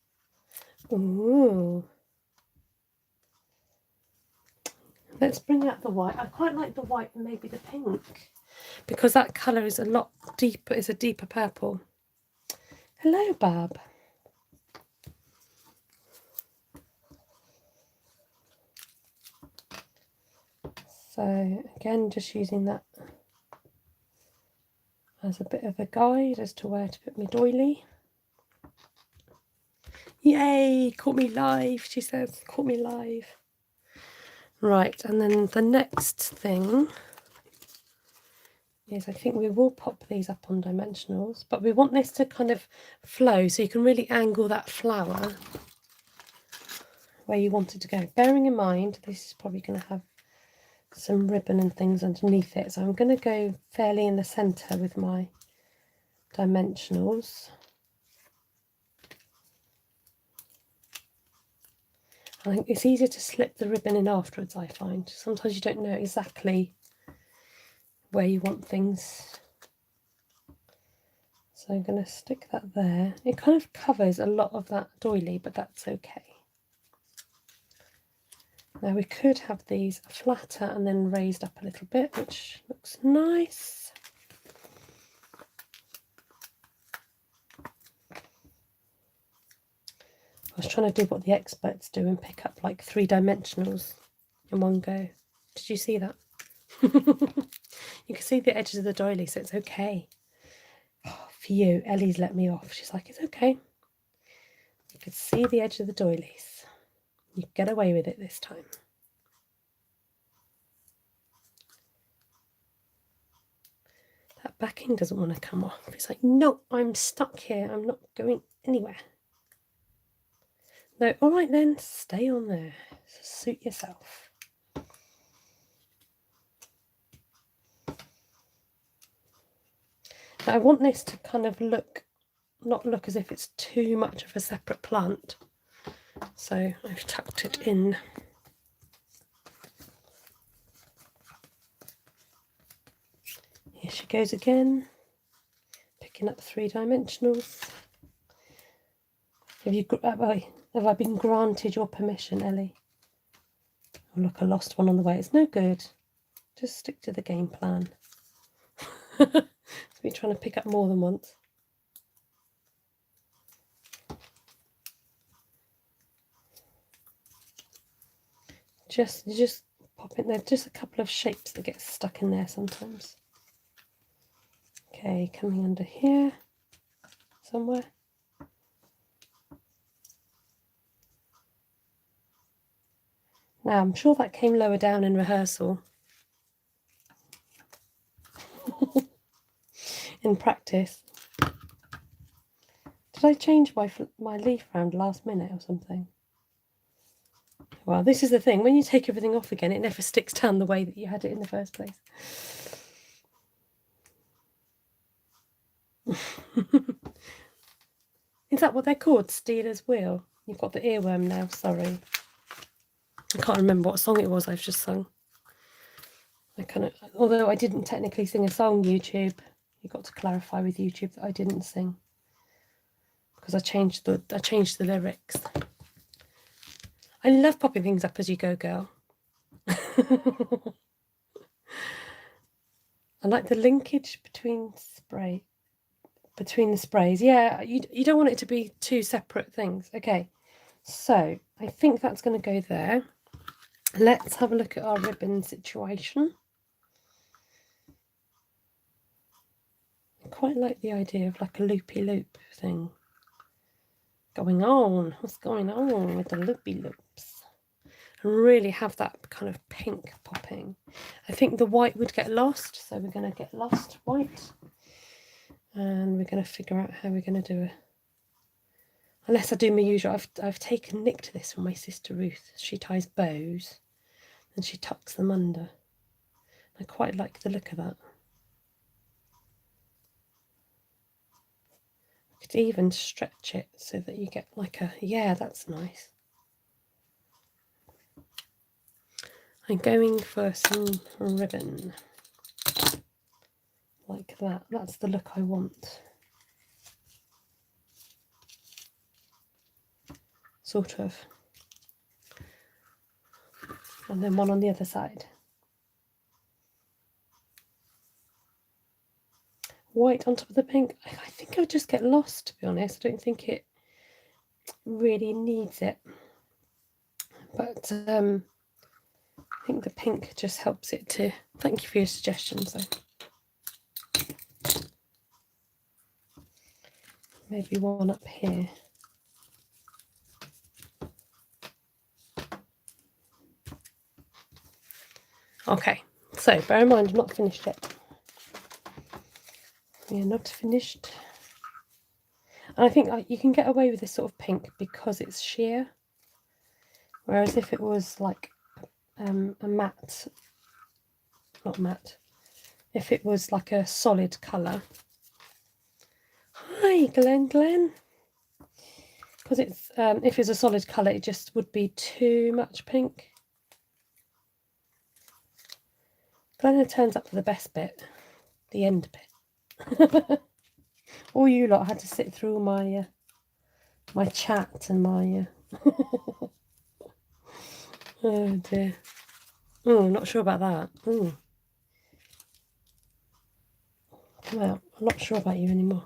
Ooh. Let's bring out the white. I quite like the white and maybe the pink because that colour is a lot deeper, it's a deeper purple. Hello, Bab. So again, just using that as a bit of a guide as to where to put my doily. Yay, caught me live, she says, caught me live. Right, and then the next thing is I think we will pop these up on dimensionals, but we want this to kind of flow so you can really angle that flower where you want it to go. Bearing in mind, this is probably going to have some ribbon and things underneath it, so I'm going to go fairly in the centre with my dimensionals. I think it's easier to slip the ribbon in afterwards, I find. Sometimes you don't know exactly where you want things. So I'm going to stick that there. It kind of covers a lot of that doily, but that's okay. Now we could have these flatter and then raised up a little bit, which looks nice. I was trying to do what the experts do and pick up like 3-dimensionals in one go. Did you see that? You can see the edges of the doily, so it's okay. Oh, for you, Ellie's let me off. She's like, it's okay. You could see the edge of the doilies. You get away with it this time. That backing doesn't want to come off. It's like, no, I'm stuck here. I'm not going anywhere. No, all right then, stay on there. Suit yourself. Now I want this to kind of not look as if it's too much of a separate plant. So I've tucked it in. Here she goes again, picking up 3-dimensionals. Have I been granted your permission, Ellie? Oh look, I lost one on the way. It's no good. Just stick to the game plan. It's me trying to pick up more than once. You just pop in there. Just a couple of shapes that get stuck in there sometimes. Okay, coming under here somewhere. Now, I'm sure that came lower down in rehearsal. In practice. Did I change my leaf round last minute or something? Well, this is the thing. When you take everything off again, it never sticks down the way that you had it in the first place. Is that what they're called? Stealer's Wheel? You've got the earworm now, sorry. I can't remember what song it was I've just sung. Although I didn't technically sing a song, YouTube, you got to clarify with YouTube that I didn't sing. Because I changed the lyrics. I love popping things up as you go, girl. I like the linkage between the sprays. Yeah, you don't want it to be two separate things. Okay, so I think that's going to go there. Let's have a look at our ribbon situation. I quite like the idea of like a loopy-loop thing going on. What's going on with the loopy-loops? And really have that kind of pink popping. I think the white would get lost, so we're going to get lost white. And we're going to figure out how we're going to do it. Unless I do my usual. I've nicked this from my sister Ruth. She ties bows and she tucks them under. I quite like the look of that. You could even stretch it so that you get like yeah, that's nice. I'm going for some ribbon. Like that. That's the look I want. Sort of. And then one on the other side. White on top of the pink. I think I'll just get lost, to be honest. I don't think it really needs it. But I think the pink just helps it to. Thank you for your suggestions, though. Maybe one up here. Okay, so bear in mind I'm not finished yet. Yeah, not finished. And I think you can get away with this sort of pink because it's sheer. Whereas if it was like a matte, not matte, if it was like a solid colour. Hi, Glenn. because it's if it's a solid colour, it just would be too much pink. But then it turns up to the best bit, the end bit. All you lot had to sit through my my chat and my oh dear. Oh, not sure about that. Oh, well, I'm not sure about you anymore.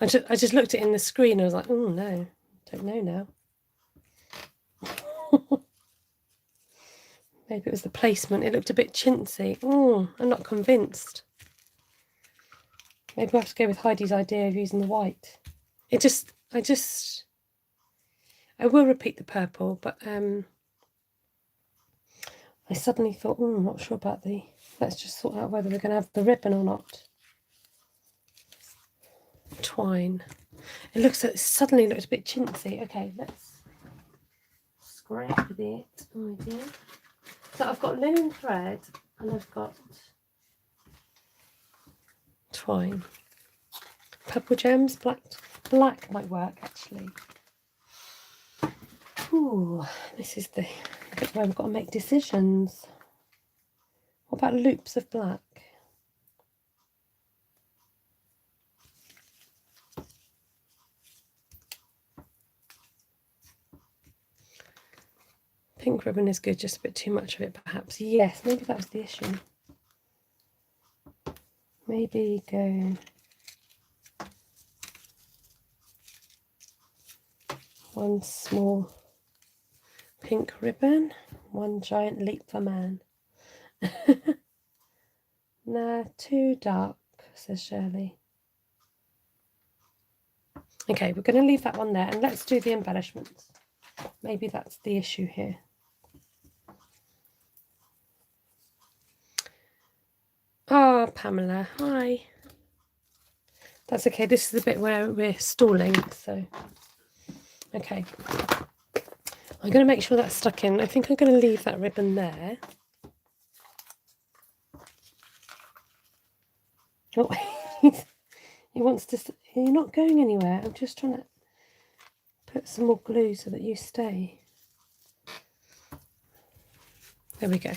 I just looked at it in the screen and I was like, oh no, don't know now. Maybe it was the placement. It looked a bit chintzy. Oh, I'm not convinced. Maybe we'll have to go with Heidi's idea of using the white. I will repeat the purple, but I suddenly thought, I'm not sure about let's just sort out whether we're going to have the ribbon or not. Twine. It suddenly looked a bit chintzy. Okay, let's scrap with it. Oh dear. So I've got linen thread and I've got twine. Purple gems, black might work actually. Ooh, this is the bit where we've got to make decisions. What about loops of black? Pink ribbon is good, just a bit too much of it perhaps. Yes, maybe that was the issue. Maybe go one small pink ribbon, one giant leap for man. Nah, too dark, says Shirley. Okay, we're going to leave that one there and let's do the embellishments. Maybe that's the issue here. Oh, Pamela, hi. That's okay, this is the bit where we're stalling, so okay. I'm going to make sure that's stuck in. I think I'm going to leave that ribbon there. Oh, he wants to. You're not going anywhere. I'm just trying to put some more glue so that you stay. There we go.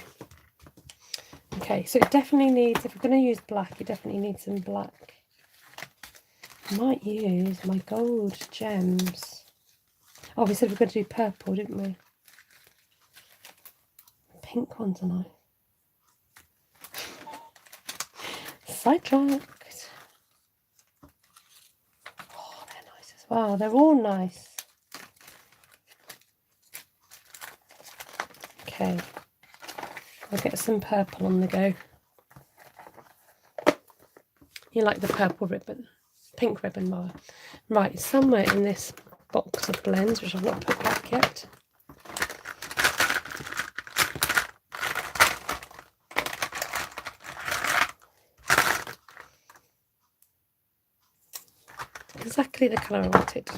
Okay, so it definitely needs, if we're going to use black, it definitely needs some black. I might use my gold gems. Oh, we said we were going to do purple, didn't we? Pink ones are nice. Sidetracked. Oh, they're nice as well. They're all nice. Okay. I'll get some purple on the go. You like the purple ribbon? Pink ribbon, Mara. Right, somewhere in this box of blends, which I've not put back yet. Exactly the colour I wanted.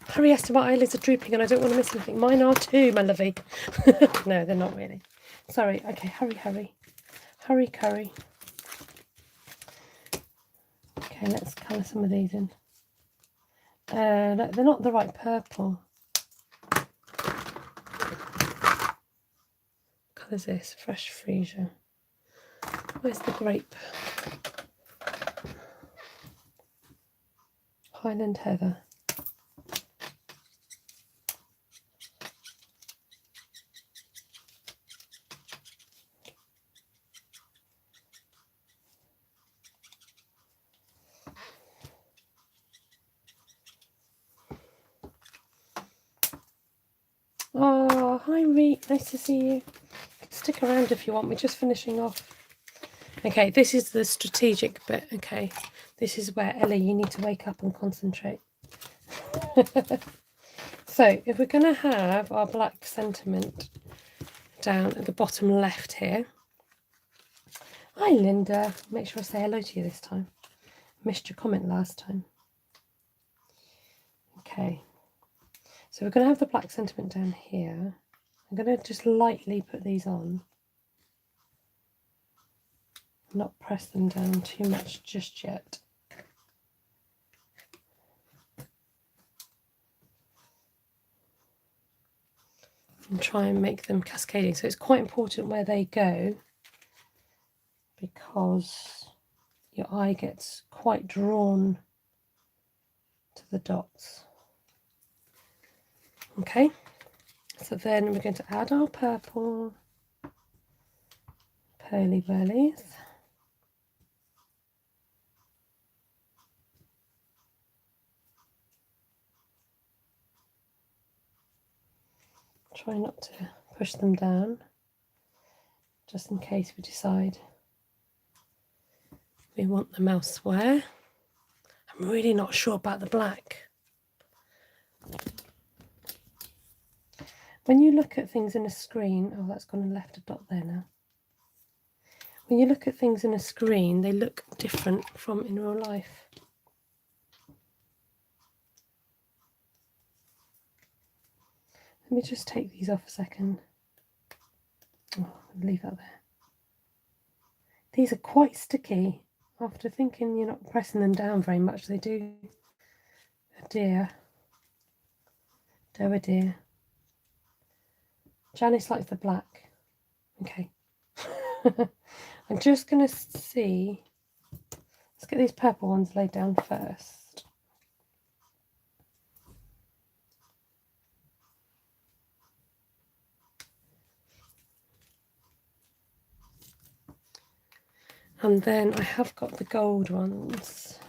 Hurry, Esther, my eyelids are drooping and I don't want to miss anything. Mine are too, my lovey. No, they're not really. Sorry. Okay, hurry. Hurry, curry. Okay, let's colour some of these in. They're not the right purple. What colour is this? Fresh freesia. Where's the grape? Highland heather. Oh, hi Reet, nice to see you. Stick around if you want, we're just finishing off. Okay, this is the strategic bit. Okay, this is where, Ellie, you need to wake up and concentrate. So, if we're going to have our black sentiment down at the bottom left here. Hi Linda, make sure I say hello to you this time. Missed your comment last time. Okay. So we're going to have the black sentiment down here. I'm going to just lightly put these on. Not press them down too much just yet. and try and make them cascading. So it's quite important where they go, because your eye gets quite drawn to the dots. Okay, so then we're going to add our purple pearly burlies. Try not to push them down, just in case we decide we want them elsewhere. I'm really not sure about the black. When you look at things in a screen, oh, that's gone and left a dot there now. When you look at things in a screen, they look different from in real life. Let me just take these off a second. Oh, I'll leave that there. These are quite sticky. After thinking you're not pressing them down very much, they do. Oh dear. Oh dear. Janice likes the black. Okay. I'm just going to see. Let's get these purple ones laid down first. And then I have got the gold ones.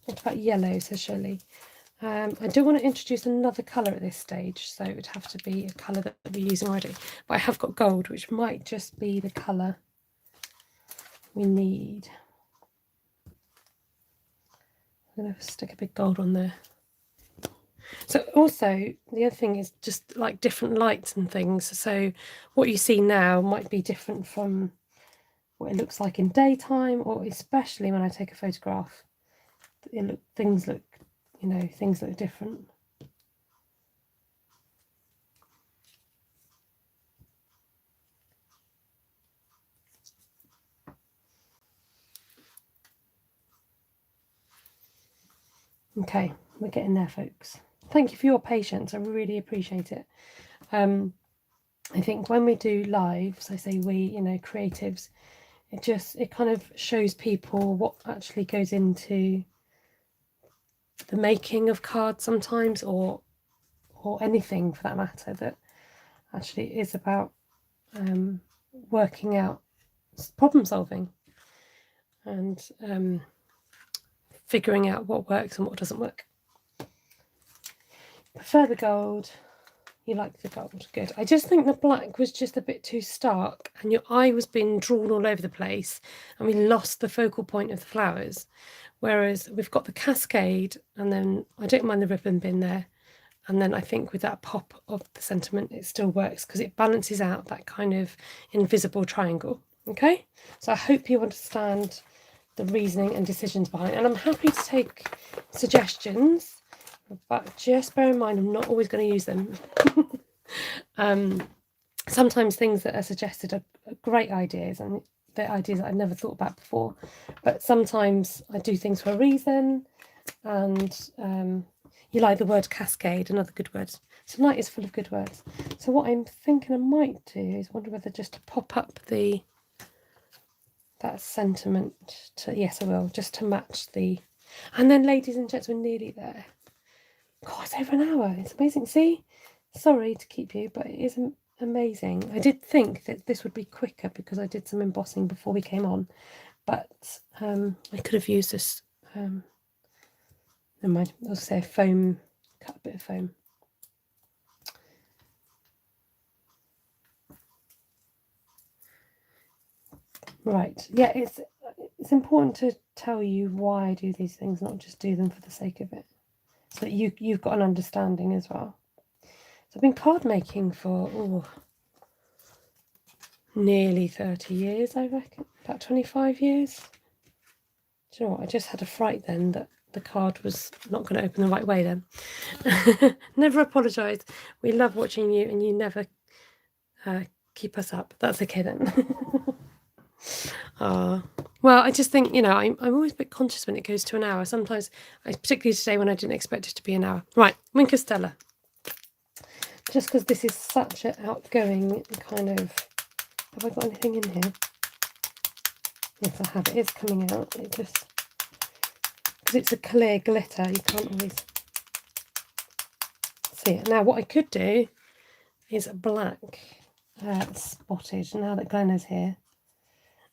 What about yellow, says Shirley? I do want to introduce another colour at this stage, so it would have to be a colour that we're using already. But I have got gold, which might just be the colour we need. I'm going to stick a big gold on there. So also, the other thing is just like different lights and things. So what you see now might be different from what it looks like in daytime, or especially when I take a photograph. Things look different. Okay, we're getting there, folks. Thank you for your patience. I really appreciate it. I think when we do lives, I say we, creatives, it kind of shows people what actually goes into the making of cards sometimes, or anything for that matter, that actually is about working out problem solving and figuring out what works and what doesn't work. Prefer the gold. You like the gold, good. I just think the black was just a bit too stark, and your eye was being drawn all over the place, and we lost the focal point of the flowers. Whereas we've got the cascade, and then I don't mind the ribbon being there, and then I think with that pop of the sentiment it still works, because it balances out that kind of invisible triangle. Okay, so I hope you understand the reasoning and decisions behind it, and I'm happy to take suggestions, but just bear in mind I'm not always going to use them. Sometimes things that are suggested are great ideas, and they're ideas that I've never thought about before, but sometimes I do things for a reason. And you like the word cascade, another good word. Tonight is full of good words. So what I'm thinking I might do is wonder whether just to pop up that sentiment to, yes I will, just to match the, and then ladies and gents, we're nearly there. God, it's over an hour. It's amazing. See, sorry to keep you, but it is amazing. I did think that this would be quicker because I did some embossing before we came on, but I could have used this. Never mind. I'll say foam. Cut a bit of foam. Right. Yeah, it's important to tell you why I do these things, not just do them for the sake of it, so that you've got an understanding as well. So I've been card making for nearly 30 years, I reckon, about 25 years. Do you know what? I just had a fright then that the card was not going to open the right way then. Never apologise. We love watching you, and you never keep us up. That's okay then. Well, I just think, I'm always a bit conscious when it goes to an hour. Sometimes, particularly today when I didn't expect it to be an hour. Right, Wink of Stella. just because this is such an outgoing kind of... Have I got anything in here? Yes, I have. It is coming out. It just... Because it's a clear glitter, you can't always see it. Now, what I could do is a black spotted, now that Glenna's here,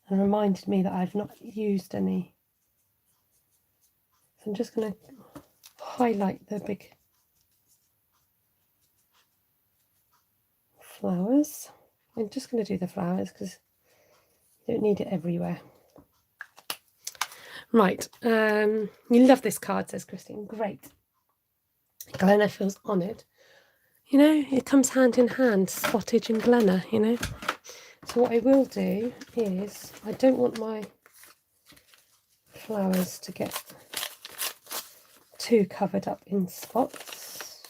and reminded me that I've not used any. So I'm just going to highlight the big flowers. I'm just going to do the flowers because you don't need it everywhere. Right, you love this card, says Christine. Great. Glenna feels honoured. You know, it comes hand in hand, spottage and Glenna, you know. So what I will do is, I don't want my flowers to get too covered up in spots.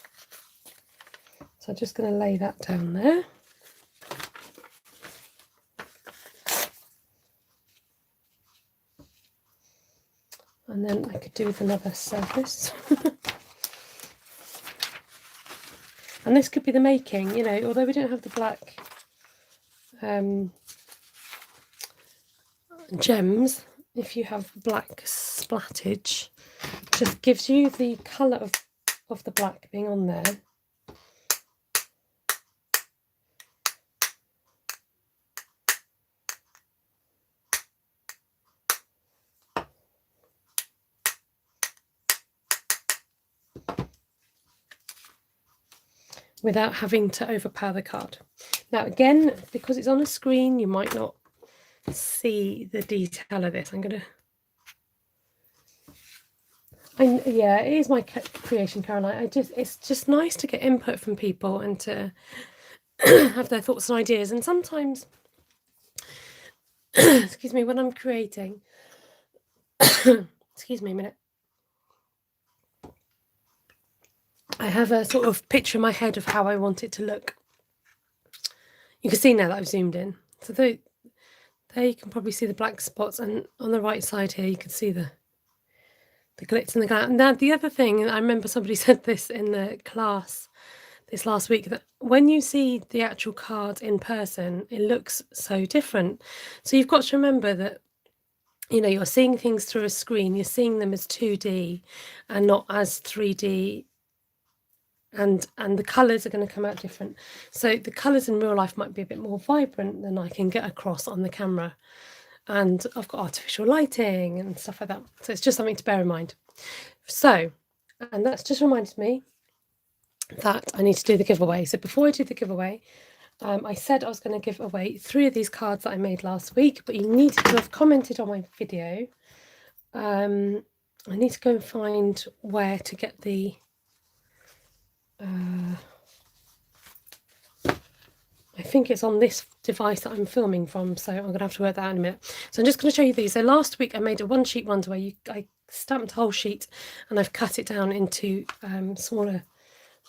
So I'm just going to lay that down there. And then I could do with another surface. And this could be the making, you know, although we don't have the black gems, if you have black splattage, just gives you the colour of the black being on there. Without having to overpower the card. Now again, because it's on a screen, you might not see the detail of this. I'm gonna... yeah, it is my creation, Caroline. It's just nice to get input from people and to have their thoughts and ideas. And sometimes, excuse me, when I'm creating, excuse me a minute, I have a sort of picture in my head of how I want it to look. You can see now that I've zoomed in. So there you can probably see the black spots, and on the right side here you can see the glitz and the glamour. Now the other thing, I remember somebody said this in the class this last week, that when you see the actual card in person, it looks so different. So you've got to remember that, you know, you're seeing things through a screen, you're seeing them as 2D and not as 3D. And the colours are going to come out different. So the colours in real life might be a bit more vibrant than I can get across on the camera. And I've got artificial lighting and stuff like that. So it's just something to bear in mind. So, and that's just reminded me that I need to do the giveaway. So before I do the giveaway, I said I was going to give away 3 of these cards that I made last week, but you needed to have commented on my video. I need to go and find where to get the... I think it's on this device that I'm filming from, so I'm going to have to work that out in a minute. So I'm just going to show you these. So last week I made a one-sheet wonder where I stamped a whole sheet and I've cut it down into smaller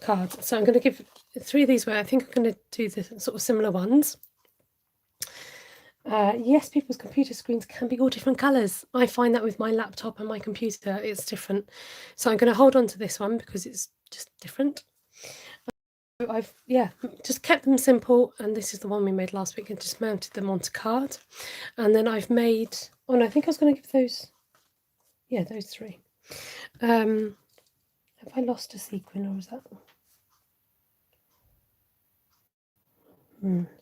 cards. So I'm going to give 3 of these away. I think I'm going to do the sort of similar ones. Yes, people's computer screens can be all different colours. I find that with my laptop and my computer, it's different. So I'm going to hold on to this one because it's just different. I've just kept them simple, and this is the one we made last week, and just mounted them onto card. And then I've made, oh no, I think I was going to give those, yeah, those 3. Have I lost a sequin, or is that,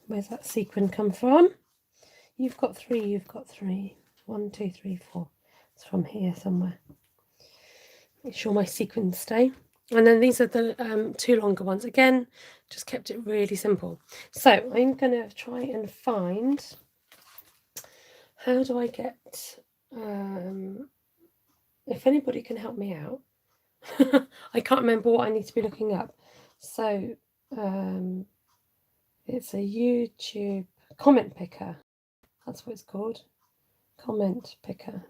where's that sequin come from? You've got 3, you've got 3. 1, 2, 3, 4. It's from here somewhere. Make sure my sequins stay. And then these are the 2 longer ones. Again, just kept it really simple. So I'm going to try and find, how do I get, if anybody can help me out. I can't remember what I need to be looking up. So it's a YouTube comment picker. That's what it's called. Comment picker.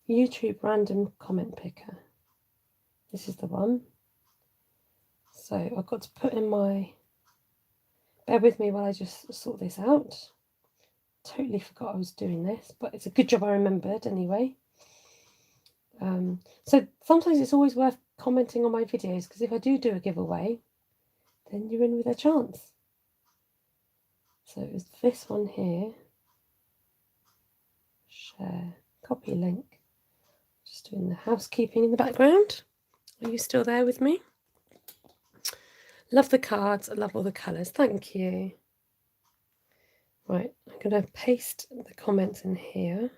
YouTube random comment picker. This is the one. So I've got to put in my... Bear with me while I just sort this out. Totally forgot I was doing this, but it's a good job I remembered anyway. So sometimes it's always worth commenting on my videos, because if I do a giveaway, then you're in with a chance. So it was this one here. Share, copy link. Just doing the housekeeping in the background. Are you still there with me? Love the cards. I love all the colours. Thank you. Right, I'm going to paste the comments in here.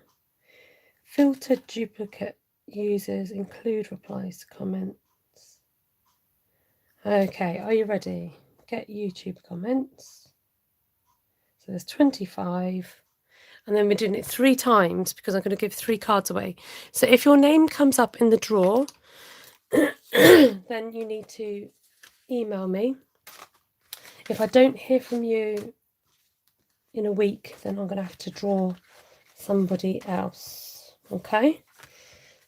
Filter duplicate users, include replies to comments. Okay, are you ready? Get YouTube comments. So there's 25. And then we're doing it 3 times because I'm going to give 3 cards away. So if your name comes up in the draw, then you need to email me. If I don't hear from you in a week, then I'm going to have to draw somebody else. Okay?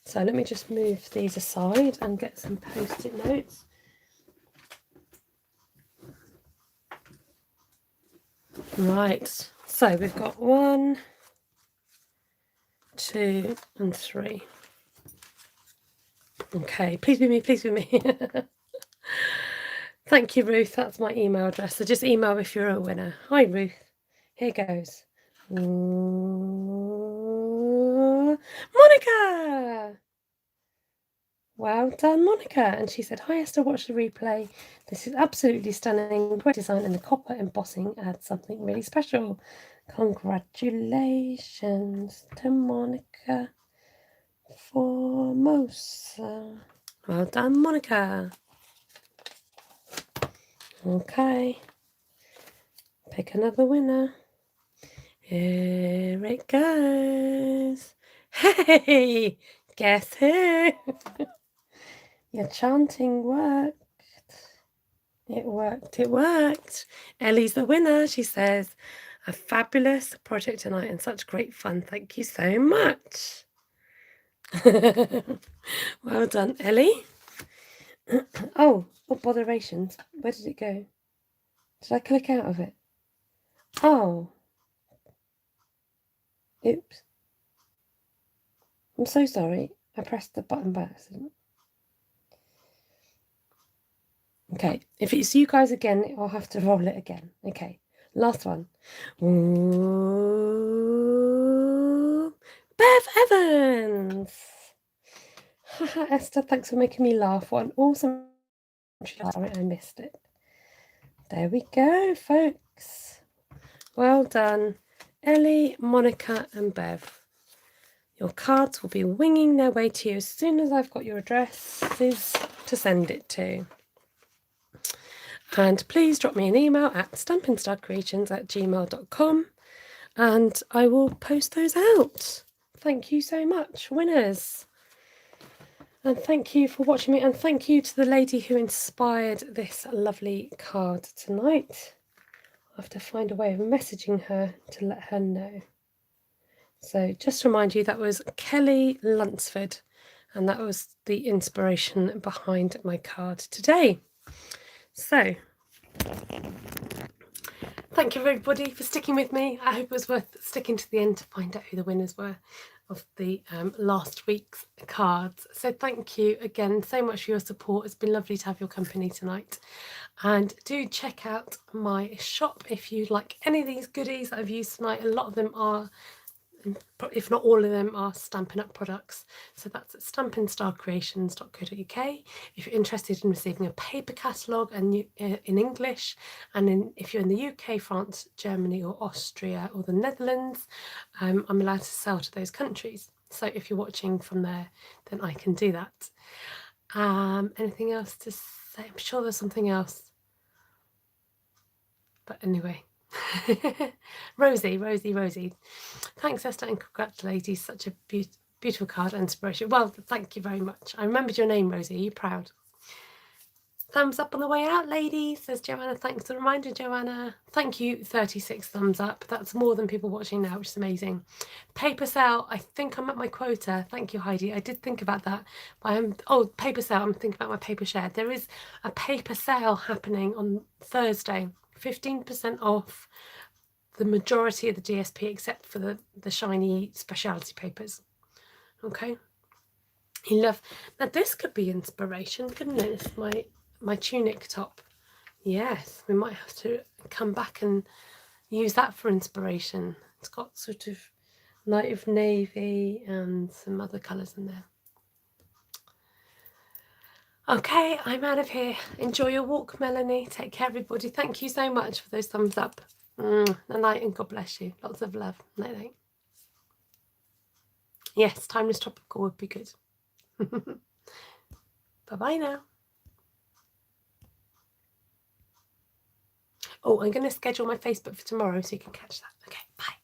So let me just move these aside and get some post-it notes. Right, so we've got 1, 2 and 3. Okay, please be me, please be me. Thank you, Ruth. That's my email address. So just email if you're a winner. Hi, Ruth. Here goes. Monica! Well done, Monica. And she said, hi, Esther, watch the replay. This is absolutely stunning. Great design, and the copper embossing adds something really special. Congratulations to Monica Formosa. Well done, Monica. Okay. Pick another winner. Here it goes. Hey, guess who? Your chanting worked. It worked, it worked. Ellie's the winner. She says, a fabulous project tonight and such great fun. Thank you so much. Well done, Ellie. Oh, botherations. Where did it go? Did I click out of it? Oh. Oops. I'm so sorry. I pressed the button by accident. Okay, if it's you guys again, I'll have to roll it again. Okay, last one. Ooh, Bev Evans! Haha, Esther, thanks for making me laugh. What an awesome... Sorry, I missed it. There we go, folks. Well done, Ellie, Monica and Bev. Your cards will be winging their way to you as soon as I've got your addresses to send it to. And please drop me an email at stampinstarcreations@gmail.com and I will post those out. Thank you so much, winners. And thank you for watching me, and thank you to the lady who inspired this lovely card tonight. I'll have to find a way of messaging her to let her know. So just to remind you, that was Kelly Lunsford, and that was the inspiration behind my card today. So, thank you everybody for sticking with me. I hope it was worth sticking to the end to find out who the winners were of the last week's cards. So thank you again so much for your support. It's been lovely to have your company tonight. And do check out my shop if you like any of these goodies that I've used tonight. A lot of them are, if not all of them, are Stampin' Up products. So that's at stampinstarcreations.co.uk. If you're interested in receiving a paper catalogue and in English, and if you're in the UK, France, Germany or Austria or the Netherlands, I'm allowed to sell to those countries. So if you're watching from there, then I can do that. Anything else to say? I'm sure there's something else. But anyway. Rosie. Thanks, Esther, and congratulations. Such a beautiful card and inspiration. Well, thank you very much. I remembered your name, Rosie. Are you proud? Thumbs up on the way out, ladies, says Joanna. Thanks for the reminder, Joanna. Thank you, 36 thumbs up. That's more than people watching now, which is amazing. Paper sale, I think I'm at my quota. Thank you, Heidi. I did think about that. Oh, paper sale, I'm thinking about my paper share. There is a paper sale happening on Thursday. 15% off the majority of the DSP except for the shiny speciality papers. Okay. You love, now this could be inspiration, couldn't it? It's my tunic top. Yes, we might have to come back and use that for inspiration. It's got sort of light of navy and some other colours in there. Okay, I'm out of here. Enjoy your walk, Melanie. Take care, everybody. Thank you so much for those thumbs up. Night and God bless you. Lots of love. Night night. Yes, timeless tropical would be good. Bye-bye now. Oh, I'm going to schedule my Facebook for tomorrow so you can catch that. Okay, bye.